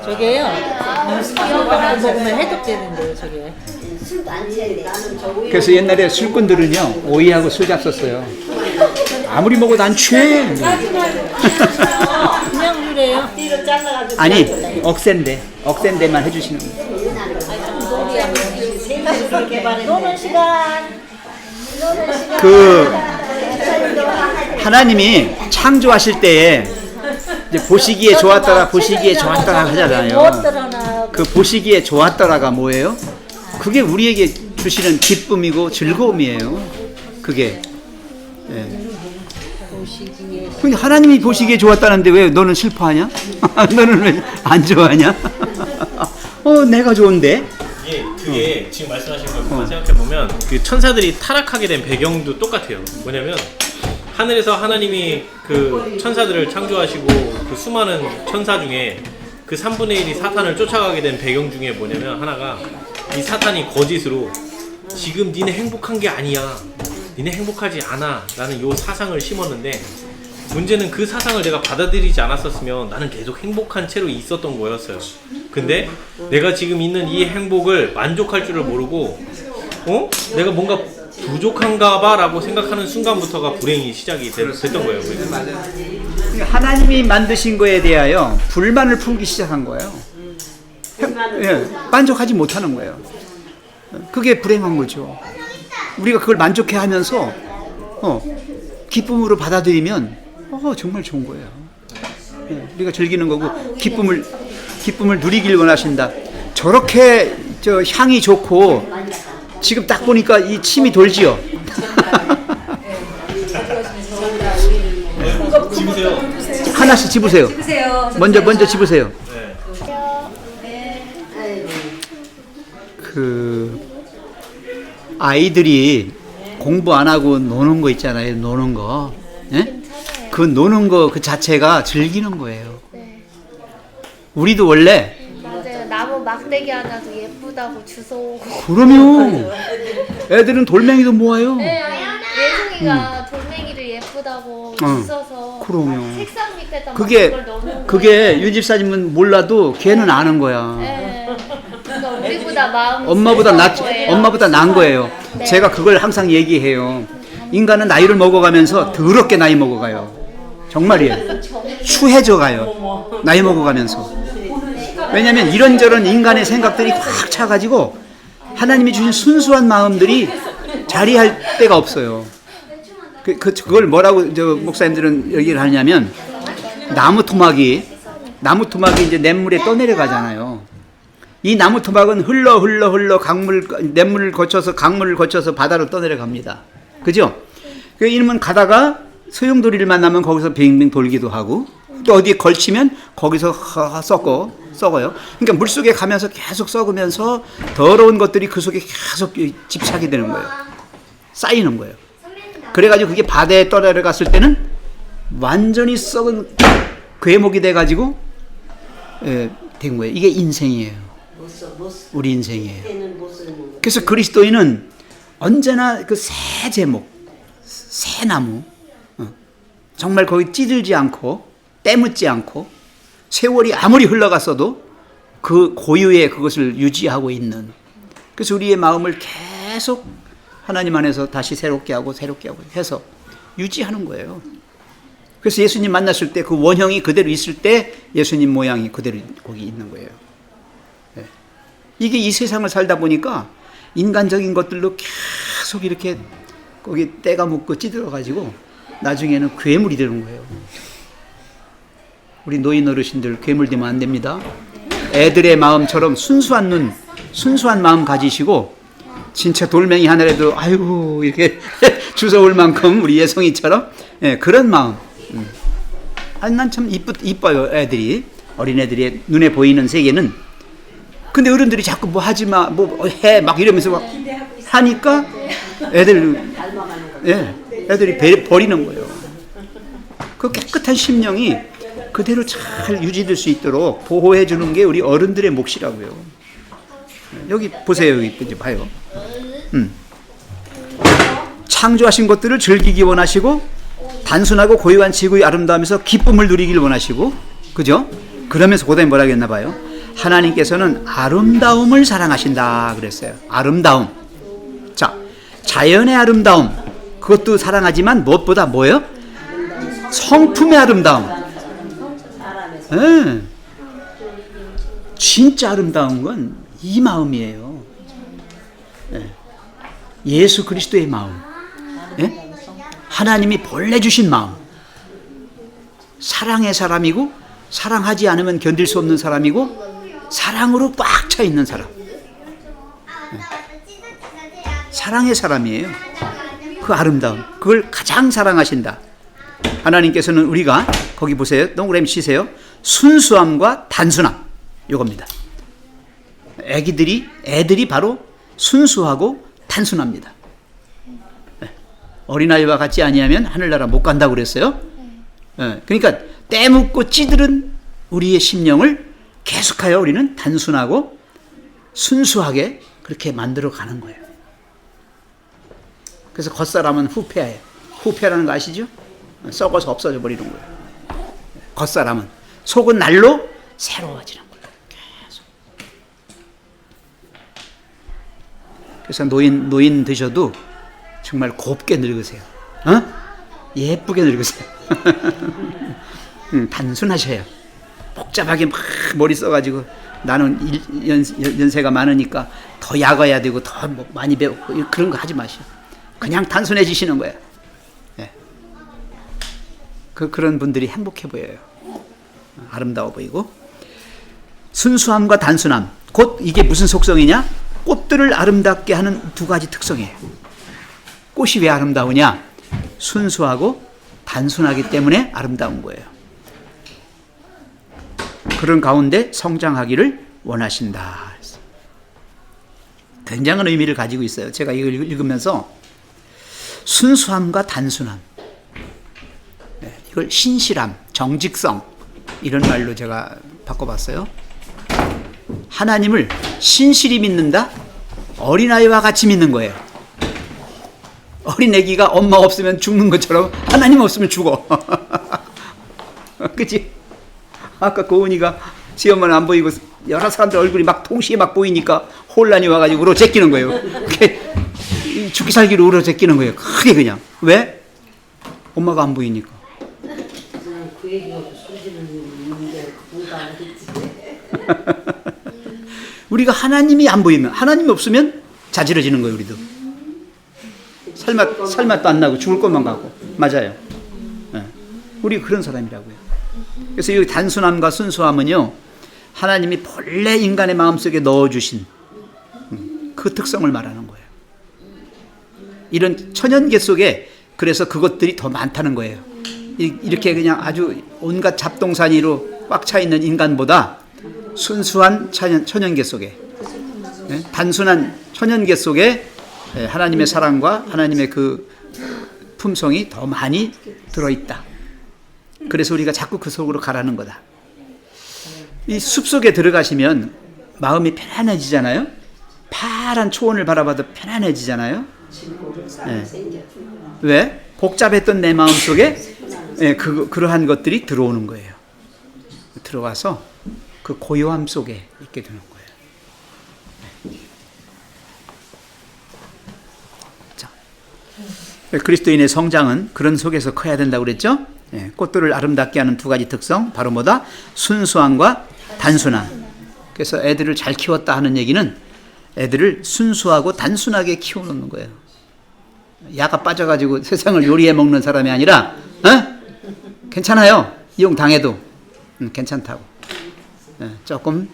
저게요. 술 먹으면 해독되는데요, 저게. 그래서 옛날에 술꾼들은요, 오이하고 술 잡섰어요. 아무리 먹어도 안 취해. 그냥 그래요. 아니, 억센데만 해주시는 거예요. 노는 시간. 그 하나님이 창조하실 때에 이제 보시기에 좋았더라 하잖아요. 그 보시기에 좋았더라가 뭐예요? 그게 우리에게 주시는 기쁨이고 즐거움이에요. 그게. 예. 근데 하나님이 보시기에 좋았다는데 왜 너는 슬퍼하냐? 너는 왜 안 좋아하냐? 내가 좋은데? 그게 지금 말씀하신 걸 생각해 보면 그 천사들이 타락하게 된 배경도 똑같아요. 뭐냐면 하늘에서 하나님이 그 천사들을 창조하시고 그 수많은 천사 중에 그 3분의 1이 사탄을 쫓아가게 된 배경 중에 뭐냐면 하나가 이 사탄이 거짓으로 지금 니네 행복한 게 아니야, 니네 행복하지 않아 라는 요 사상을 심었는데, 문제는 그 사상을 내가 받아들이지 않았었으면 나는 계속 행복한 채로 있었던 거였어요. 근데 내가 지금 있는 이 행복을 만족할 줄을 모르고 내가 뭔가 부족한가 봐 라고 생각하는 순간부터가 불행이 시작이 됐던 거예요. 하나님이 만드신 거에 대하여 불만을 품기 시작한 거예요. 만족하지 못하는 거예요. 그게 불행한 거죠. 우리가 그걸 만족해 하면서 기쁨으로 받아들이면 정말 좋은 거예요. 우리가 즐기는 거고 기쁨을 누리길 원하신다. 저렇게 향이 좋고 지금 딱 보니까 이 침이 돌지요. 집으세요. 하나씩 집으세요. 먼저 집으세요. 그 아이들이 공부 안 하고 노는 거 있잖아요. 노는 거. 예? 그 노는 거 그 자체가 즐기는 거예요. 우리도 원래 맞아요. 나무 막대기 하나도 예쁘다고 주워오고. 그러면 애들은 돌멩이도 모아요. 네, 예승이가 돌멩이를 예쁘다고 주워서 그러면 책상 밑에다 그게 그걸 넣는 그게 윤 집사님은 몰라도 걔는 아는 거야. 네. 그러니까 우리보다 마음이 엄마보다 나은 거예요. 네. 제가 그걸 항상 얘기해요. 인간은 나이를 먹어가면서 더럽게 나이 먹어가요. 정말이에요. 추해져 가요. 나이 먹어가면서. 왜냐하면 이런저런 인간의 생각들이 꽉 차가지고 하나님이 주신 순수한 마음들이 자리할 데가 없어요. 그걸 뭐라고 저 목사님들은 얘기를 하냐면 나무 토막이 이제 냇물에 떠내려가잖아요. 이 나무 토막은 흘러 냇물을 거쳐서 강물을 거쳐서 바다로 떠내려갑니다. 그죠? 이러면 가다가 소용돌이를 만나면 거기서 빙빙 돌기도 하고 또 어디에 걸치면 거기서 썩어요. 그러니까 물속에 가면서 계속 썩으면서 더러운 것들이 그 속에 계속 집착이 되는 거예요. 쌓이는 거예요. 그래가지고 그게 바다에 떠내려갔을 때는 완전히 썩은 괴목이 돼가지고 된 거예요. 이게 인생이에요. 우리 인생이에요. 그래서 그리스도인은 언제나 그 새 제목, 새 나무, 정말 거기 찌들지 않고 때묻지 않고 세월이 아무리 흘러갔어도 그 고유의 그것을 유지하고 있는, 그래서 우리의 마음을 계속 하나님 안에서 다시 새롭게 하고 해서 유지하는 거예요. 그래서 예수님 만났을 때 그 원형이 그대로 있을 때 예수님 모양이 그대로 거기 있는 거예요. 이게 이 세상을 살다 보니까 인간적인 것들로 계속 이렇게 거기 때가 묻고 찌들어가지고 나중에는 괴물이 되는 거예요. 우리 노인 어르신들 괴물 되면 안 됩니다. 애들의 마음처럼 순수한 눈, 순수한 마음 가지시고 진짜 돌멩이 하나라도 아이고 이렇게 주워올 만큼 우리 예송이처럼 그런 마음. 아니 난 참 이뻐요. 애들이, 어린애들이 눈에 보이는 세계는. 근데 어른들이 자꾸 뭐 하지마 뭐 해 막 이러면서 막 하니까 애들이 버리는 거예요. 그 깨끗한 심령이 그대로 잘 유지될 수 있도록 보호해 주는 게 우리 어른들의 몫이라고요. 여기 보세요. 여기 이제 봐요. 창조하신 것들을 즐기기 원하시고 단순하고 고유한 지구의 아름다움에서 기쁨을 누리길 원하시고, 그죠? 그러면서 그다음에 뭐라 그랬나 봐요. 하나님께서는 아름다움을 사랑하신다 그랬어요. 아름다움. 자, 자연의 아름다움 그것도 사랑하지만 무엇보다 뭐예요? 성품의 아름다움. 진짜 아름다운 건 이 마음이에요. 예수 그리스도의 마음. 하나님이 본래 주신 마음. 사랑의 사람이고 사랑하지 않으면 견딜 수 없는 사람이고 사랑으로 꽉 차 있는 사람. 사랑의 사람이에요. 그 아름다움, 그걸 가장 사랑하신다. 하나님께서는 우리가 거기 보세요. 동그라미 치세요. 순수함과 단순함, 요겁니다. 애들이 바로 순수하고 단순합니다. 어린아이와 같지 아니하면 하늘나라 못 간다고 그랬어요. 그러니까 때묻고 찌들은 우리의 심령을 계속하여 우리는 단순하고 순수하게 그렇게 만들어 가는 거예요. 그래서 겉사람은 후패예요. 후패라는 거 아시죠? 썩어서 없어져 버리는 거예요. 겉사람은. 속은 날로 새로워지는 거예요. 계속. 그래서 노인 드셔도 정말 곱게 늙으세요. 예쁘게 늙으세요. 단순하셔요. 복잡하게 막 머리 써가지고 나는 연세가 많으니까 더 약아야 되고 더 많이 배우고 그런 거 하지 마시오. 그냥 단순해지시는 거예요. 그런 분들이 행복해 보여요. 아름다워 보이고. 순수함과 단순함. 곧 이게 무슨 속성이냐? 꽃들을 아름답게 하는 두 가지 특성이에요. 꽃이 왜 아름다우냐? 순수하고 단순하기 때문에 아름다운 거예요. 그런 가운데 성장하기를 원하신다. 굉장한 의미를 가지고 있어요. 제가 이걸 읽으면서 순수함과 단순함, 이걸 신실함, 정직성 이런 말로 제가 바꿔봤어요. 하나님을 신실히 믿는다? 어린아이와 같이 믿는 거예요. 어린애기가 엄마 없으면 죽는 것처럼 하나님 없으면 죽어. 그치? 아까 고은이가 시엄마는 안 보이고 여러 사람들 얼굴이 막 동시에 막 보이니까 혼란이 와가지고 울어 제끼는 거예요. 죽기 살기로 울어 제끼는 거예요. 크게 그냥. 왜? 엄마가 안 보이니까. 그 얘기가 소리는 있는데 뭔가 알겠지. 우리가 하나님이 안 보이면, 하나님이 없으면 자지러지는 거예요, 우리도. 살맛도 안 나고 죽을 것만 같고. 맞아요. 예. 우리 그런 사람이라고요. 그래서 이 단순함과 순수함은요, 하나님이 본래 인간의 마음속에 넣어주신 그 특성을 말하는 거예요. 이런 천연계 속에 그래서 그것들이 더 많다는 거예요. 이렇게 그냥 아주 온갖 잡동사니로 꽉 차 있는 인간보다 순수한 천연계 속에, 단순한 천연계 속에 하나님의 사랑과 하나님의 그 품성이 더 많이 들어있다. 그래서 우리가 자꾸 그 속으로 가라는 거다. 이 숲속에 들어가시면 마음이 편안해지잖아요. 파란 초원을 바라봐도 편안해지잖아요. 왜? 복잡했던 내 마음속에 그러한 것들이 들어오는 거예요. 들어와서 그 고요함 속에 있게 되는 거예요. 자, 그리스도인의 성장은 그런 속에서 커야 된다고 그랬죠? 꽃들을 아름답게 하는 두 가지 특성, 바로 뭐다? 순수함과 단순함. 그래서 애들을 잘 키웠다 하는 얘기는 애들을 순수하고 단순하게 키워놓는 거예요. 야가 빠져가지고 세상을 요리해 먹는 사람이 아니라, 괜찮아요. 이용 당해도 괜찮다고. 조금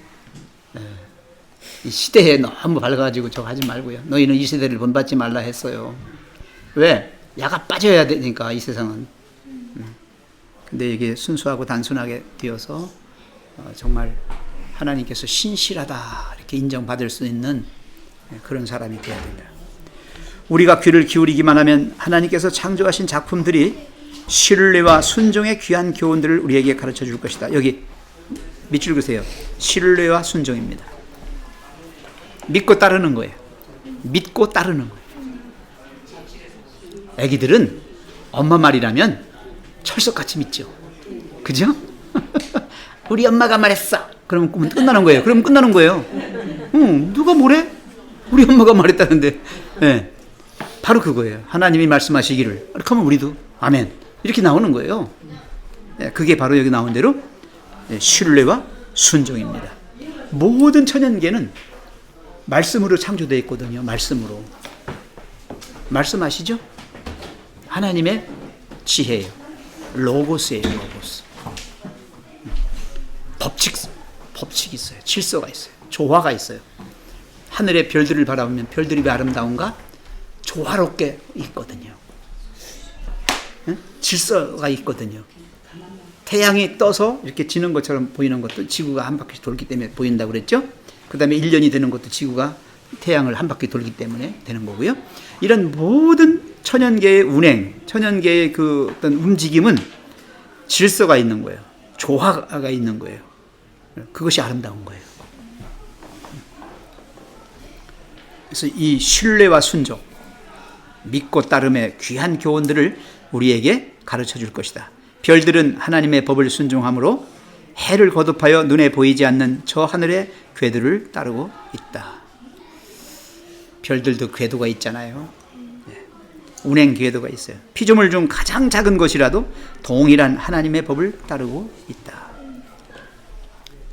이 시대에 너무 밝아가지고 저거 하지 말고요. 너희는 이 시대를 본받지 말라 했어요. 왜? 야가 빠져야 되니까 이 세상은. 근데 이게 순수하고 단순하게 되어서 정말 하나님께서 신실하다 이렇게 인정받을 수 있는 그런 사람이 되어야 된다. 우리가 귀를 기울이기만 하면 하나님께서 창조하신 작품들이 신뢰와 순종의 귀한 교훈들을 우리에게 가르쳐 줄 것이다. 여기 밑줄 그세요. 신뢰와 순종입니다. 믿고 따르는 거예요. 믿고 따르는 거예요. 애기들은 엄마 말이라면 철석같이 믿죠. 그죠? 우리 엄마가 말했어. 그러면 끝나는 거예요. 그러면 끝나는 거예요. 누가 뭐래? 우리 엄마가 말했다는데. 네. 바로 그거예요. 하나님이 말씀하시기를. 이렇게 하면 우리도 아멘. 이렇게 나오는 거예요. 네. 그게 바로 여기 나온 대로 신뢰와 순종입니다. 모든 천연계는 말씀으로 창조되어 있거든요. 말씀으로. 말씀 아시죠? 하나님의 지혜예요. 로고스예요. 로고스. 법칙이 있어요. 질서가 있어요. 조화가 있어요. 하늘의 별들을 바라보면 별들이 왜 아름다운가? 조화롭게 있거든요. 질서가 있거든요. 태양이 떠서 이렇게 지는 것처럼 보이는 것도 지구가 한 바퀴 돌기 때문에 보인다고 그랬죠? 그 다음에 1년이 되는 것도 지구가 태양을 한 바퀴 돌기 때문에 되는 거고요. 이런 모든 천연계의 운행, 천연계의 그 어떤 움직임은 질서가 있는 거예요. 조화가 있는 거예요. 그것이 아름다운 거예요. 그래서 이 신뢰와 순종, 믿고 따름의 귀한 교훈들을 우리에게 가르쳐 줄 것이다. 별들은 하나님의 법을 순종함으로 해를 거듭하여 눈에 보이지 않는 저 하늘의 궤도를 따르고 있다. 별들도 궤도가 있잖아요. 운행 궤도가 있어요. 피조물 중 가장 작은 것이라도 동일한 하나님의 법을 따르고 있다.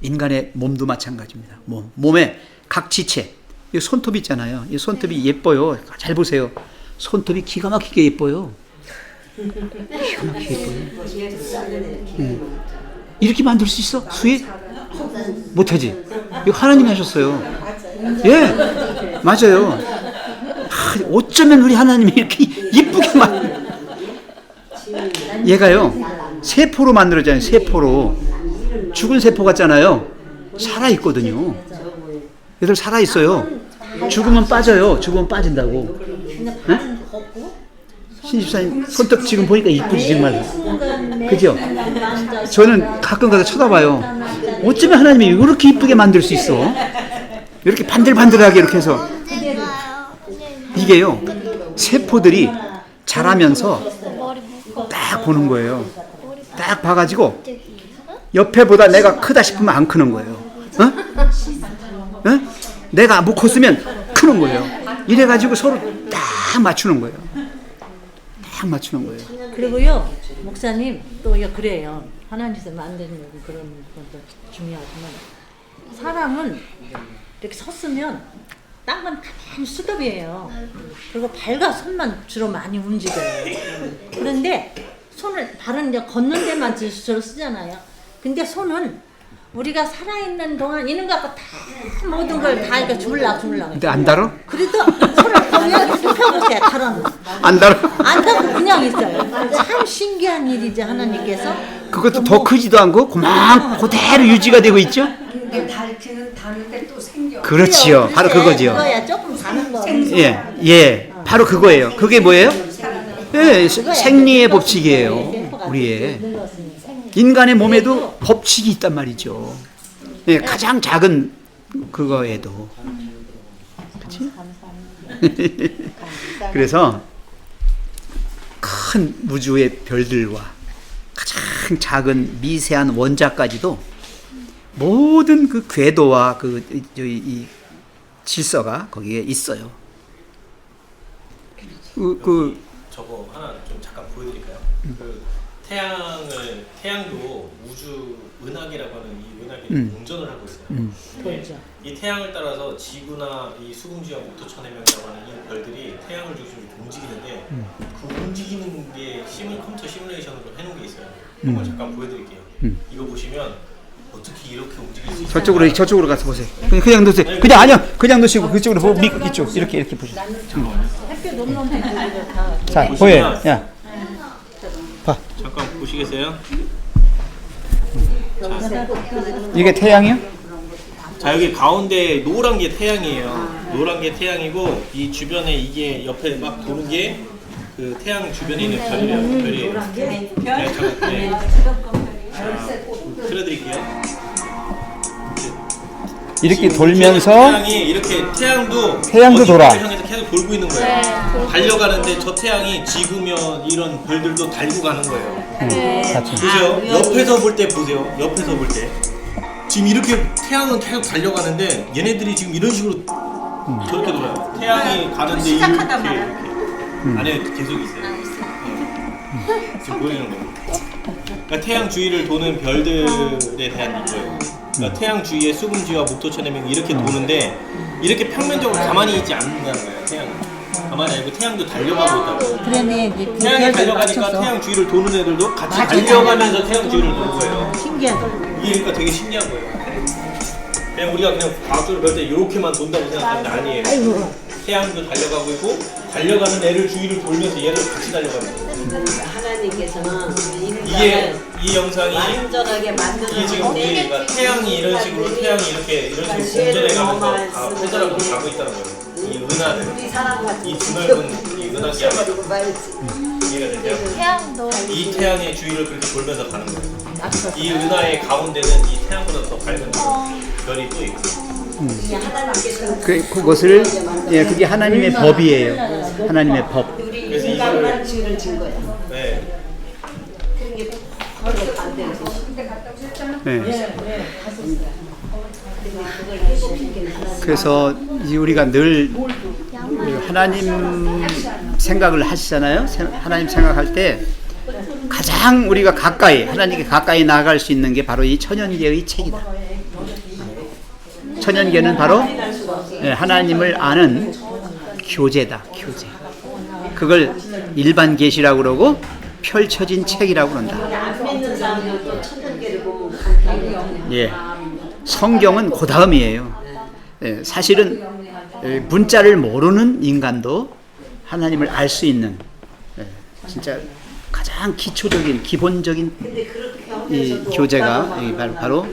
인간의 몸도 마찬가지입니다. 몸의 각 지체. 이 손톱 있잖아요. 이 손톱이 예뻐요. 잘 보세요. 손톱이 기가 막히게 예뻐요. 기가 막히게 예뻐요. 이렇게 만들 수 있어? 수익? 못하지. 이거 하나님이 하셨어요. 예, 맞아요. 어쩌면 우리 하나님이 이렇게 이쁘게 얘가요, 세포로 만들었잖아요. 세포로. 죽은 세포 같잖아요. 살아있거든요. 얘들 살아있어요. 죽으면 빠져요. 죽으면 빠진다고. 네? 신집사님 손톱 지금 보니까 이쁘지 정말. 그죠? 저는 가끔 가서 쳐다봐요. 어쩌면 하나님이 이렇게 이쁘게 만들 수 있어? 이렇게 반들반들하게 이렇게 해서. 이게요, 세포들이 자라면서 딱 보는 거예요. 딱 봐가지고 옆에보다 내가 크다 싶으면 안 크는 거예요. 내가 못 컸으면 크는 거예요. 이래가지고 서로 딱 맞추는 거예요. 딱 맞추는 거예요. 그리고요, 목사님 또 그래요. 하나님께서 만드는 그런 것도 중요하지만 사람은 이렇게 섰으면 딴 건 가만히 수덥이에요. 그리고 발과 손만 주로 많이 움직여요. 그런데 손을 발은 이제 걷는 데만 주로 쓰잖아요. 근데 손은 우리가 살아있는 동안 이런 거 갖고 다 모든 걸 다 이렇게 주물러. 근데 안 달아? 그래도 손을 보면 이렇게 펴보세요. 달아는. 안 달아? 안 달고 그냥 있어요. 참 신기한 일이지 하나님께서. 그것도 더 크지도 않고 그대로 유지가 되고 있죠? 달기는 다는데 또 생겨. 그렇지요. 바로 그거지요. 그거야 조금 다는 거. 예, 바로 그거예요. 그게 뭐예요? 예, 생리의 법칙이에요. 우리의 인간의 몸에도 법칙이 있단 말이죠. 예, 가장 작은 그거에도. 그렇지? 그래서 큰 우주의 별들과 가장 작은 미세한 원자까지도 모든 그 궤도와 이 질서가 거기에 있어요. 저거 하나 좀 잠깐 보여드릴까요? 그 태양도 우주 은하계라고 하는 이 은하계를 공전을 하고 있어요. 그렇죠. 이 태양을 따라서 지구나 이 수금지와 목토천해명이라고 하는 이 별들이 태양을 중심으로 움직이는데 그 움직이는 게 컴퓨터 시뮬레이션으로 해놓은 게 있어요. 한번 잠깐 보여드릴게요. 이거 보시면 어떻게 이렇게 움직일 수 있어요? 저쪽으로 가서 보세요. 그냥 놓으세요. 그냥 놓으시고 그쪽으로 보고 이쪽 이렇게 보세요. 햇볕 없는 데를 다. 자, 보여요. 야, 봐. 잠깐 보시겠어요? 이게 태양이요? 자, 여기 가운데 노란 게 태양이에요. 노란 게 태양이고 이 주변에 이게 옆에 막 도는 게 그 태양 주변에 있는 별이에요. 네, 잠깐, 틀어드릴게요. 이렇게 돌면서 태양이 이렇게 태양도 돌아. 향해서 계속 돌고 있는 거예요. 달려가는데 저 태양이 지구면 이런 별들도 달고 가는 거예요. 같이. 보세요. 옆에서 볼 때 보세요. 옆에서 볼 때 지금 이렇게 태양은 계속 달려가는데 얘네들이 지금 이런 식으로 저렇게 돌아요. 태양이 가는데 이렇게 안에 계속 있어요. 지금 보이는 거예요. 그러니까 태양 주위를 도는 별들에 대한 이거예요. 그러니까 태양 주위에 수금지와 목토천해명이 이렇게 도는데 이렇게 평면적으로 가만히 있지 않는다는 거예요. 태양은 가만히 아니고 태양도 달려가고 있다고. 그러네. 태양이 달려가니까 태양 주위를 도는 애들도 같이 달려가면서 태양 주위를 도는 거예요. 신기하다. 이게 그러니까 되게 신기한 거예요. 그냥 우리가 그냥 과학적으로 볼 때 이렇게만 돈다고 생각하는데 아니에요. 태양도 달려가고 있고 달려가는 애를 주위를 돌면서 얘를 같이 달려가는 거예요. 하나님께서는 이게 이 영상이 완전하게 만드는 이게 지금 우리가 태양이 이런 식으로 태양이 이런 식으로 공전해가면서 다 회전하고 가고 있다는 거예요. 이 은하들, 이 드넓은 이 은하계 이해가 되죠? 태양도 이 태양의 주위를 그렇게 돌면서 가는 거예요. 이 은하의 가운데는 이 태양보다 더 밝은 별이 또 있고. 그것을 그게 하나님의 법이에요. 하나님의 법. 그래서 이걸 지을 진 거야. 네. 그런 게 그것도 안 되는 거지. 네. 그래서 우리가 늘 하나님 생각을 하시잖아요. 하나님 생각할 때 가장 우리가 하나님께 가까이 나아갈 수 있는 게 바로 이 천연계의 책이다. 천연계는 바로 하나님을 아는 교재다. 교재. 그걸 일반 계시라고 그러고 펼쳐진 책이라고 그런다. 안 믿는 사람들도 천연계를 보면 간단해요. 예. 성경은 그 다음이에요. 사실은 문자를 모르는 인간도 하나님을 알 수 있는 진짜 가장 기초적인 기본적인 이 교재가 바로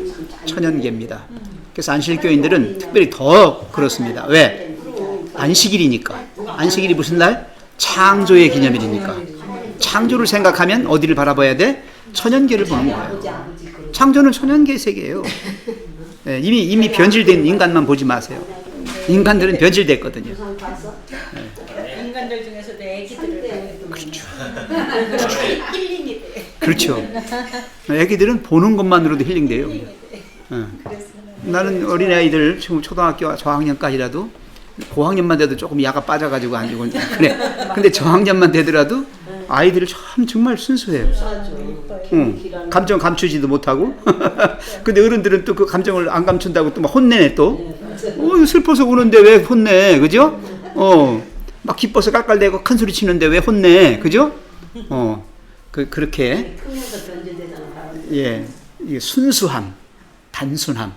천연계입니다. 그래서 안식일교인들은 특별히 더 그렇습니다. 왜? 안식일이니까. 안식일이 무슨 날? 창조의 기념일이니까. 창조를 생각하면 어디를 바라봐야 돼? 천연계를 보는 거예요. 창조는 천연계 세계예요. 이미 변질된 인간만 보지 마세요. 인간들은 변질됐거든요. 인간들 중에서도 애기들을 그렇죠. 애기들은 보는 것만으로도 힐링돼요. 나는 어린아이들 지금 초등학교 저학년까지라도 고학년만 돼도 조금 야가 빠져가지고 아니고 그래. 근데 저학년만 되더라도 아이들이 정말 순수해요. 감정 감추지도 못하고. 근데 어른들은 또 그 감정을 안 감춘다고 또 막 혼내네 또. 슬퍼서 우는데 왜 혼내, 그죠? 막 기뻐서 깔깔대고 큰 소리 치는데 왜 혼내, 그죠? 그렇게 예, 이게 순수함, 단순함,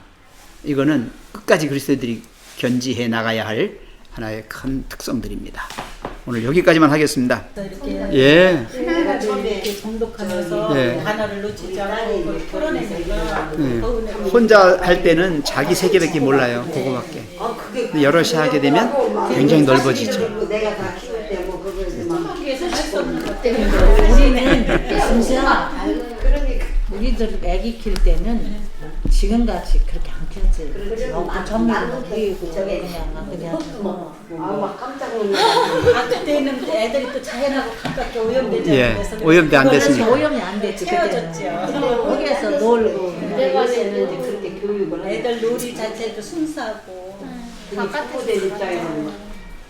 이거는 끝까지 그리스도들이 견지해 나가야 할 하나의 큰 특성들입니다. 오늘 여기까지만 하겠습니다. 예. 내가 이렇게 정독하면서 예. 단어를 놓치지 않고 그걸 풀어내니까 예. 혼자 할 때는 자기 세계밖에 몰라요. 그거밖에. 근데 여럿이 하게 되면 굉장히 넓어지죠. 내가 다 키울 때 뭐 그걸 우리는 진짜 우리들 애기 키울 때는 지금같이 그렇게 안 키웠지. 너무 정리도 키우고 그냥 막 깜짝 놀랐어. 그때는 애들이 또 자연하고 가깝게 오염되지 예, 않았어요. 오염돼 안 됐으니까. 오염이 안 됐지. 그때는 거기에서 놀고 내가 때는 이제 그렇게 교육을 해. 애들 놀이 자체도 순수하고 바깥에 입장에는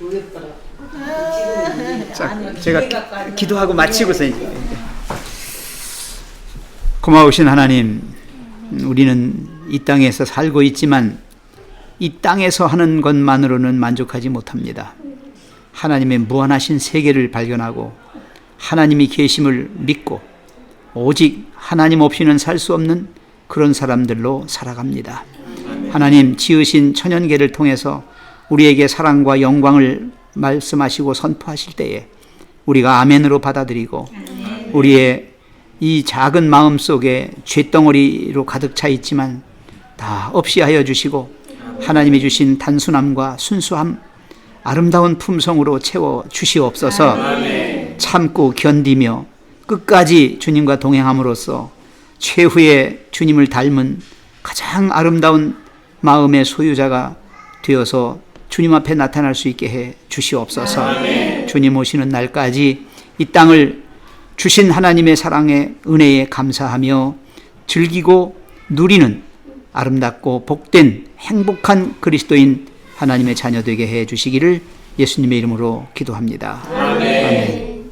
어렵더라고. 자, 제가 기도하고 마치고서 이제. 고마우신 하나님, 우리는 이 땅에서 살고 있지만 이 땅에서 하는 것만으로는 만족하지 못합니다. 하나님의 무한하신 세계를 발견하고 하나님이 계심을 믿고 오직 하나님 없이는 살 수 없는 그런 사람들로 살아갑니다. 하나님 지으신 천연계를 통해서 우리에게 사랑과 영광을 말씀하시고 선포하실 때에 우리가 아멘으로 받아들이고 우리의 이 작은 마음 속에 쇳덩어리로 가득 차 있지만 다 없이 하여 주시고 하나님이 주신 단순함과 순수함, 아름다운 품성으로 채워 주시옵소서. 참고 견디며 끝까지 주님과 동행함으로써 최후의 주님을 닮은 가장 아름다운 마음의 소유자가 되어서 주님 앞에 나타날 수 있게 해 주시옵소서. 주님 오시는 날까지 이 땅을 주신 하나님의 사랑에 은혜에 감사하며 즐기고 누리는 아름답고 복된 행복한 그리스도인 하나님의 자녀 되게 해 주시기를 예수님의 이름으로 기도합니다. 아멘.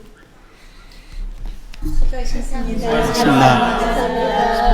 수고하셨습니다.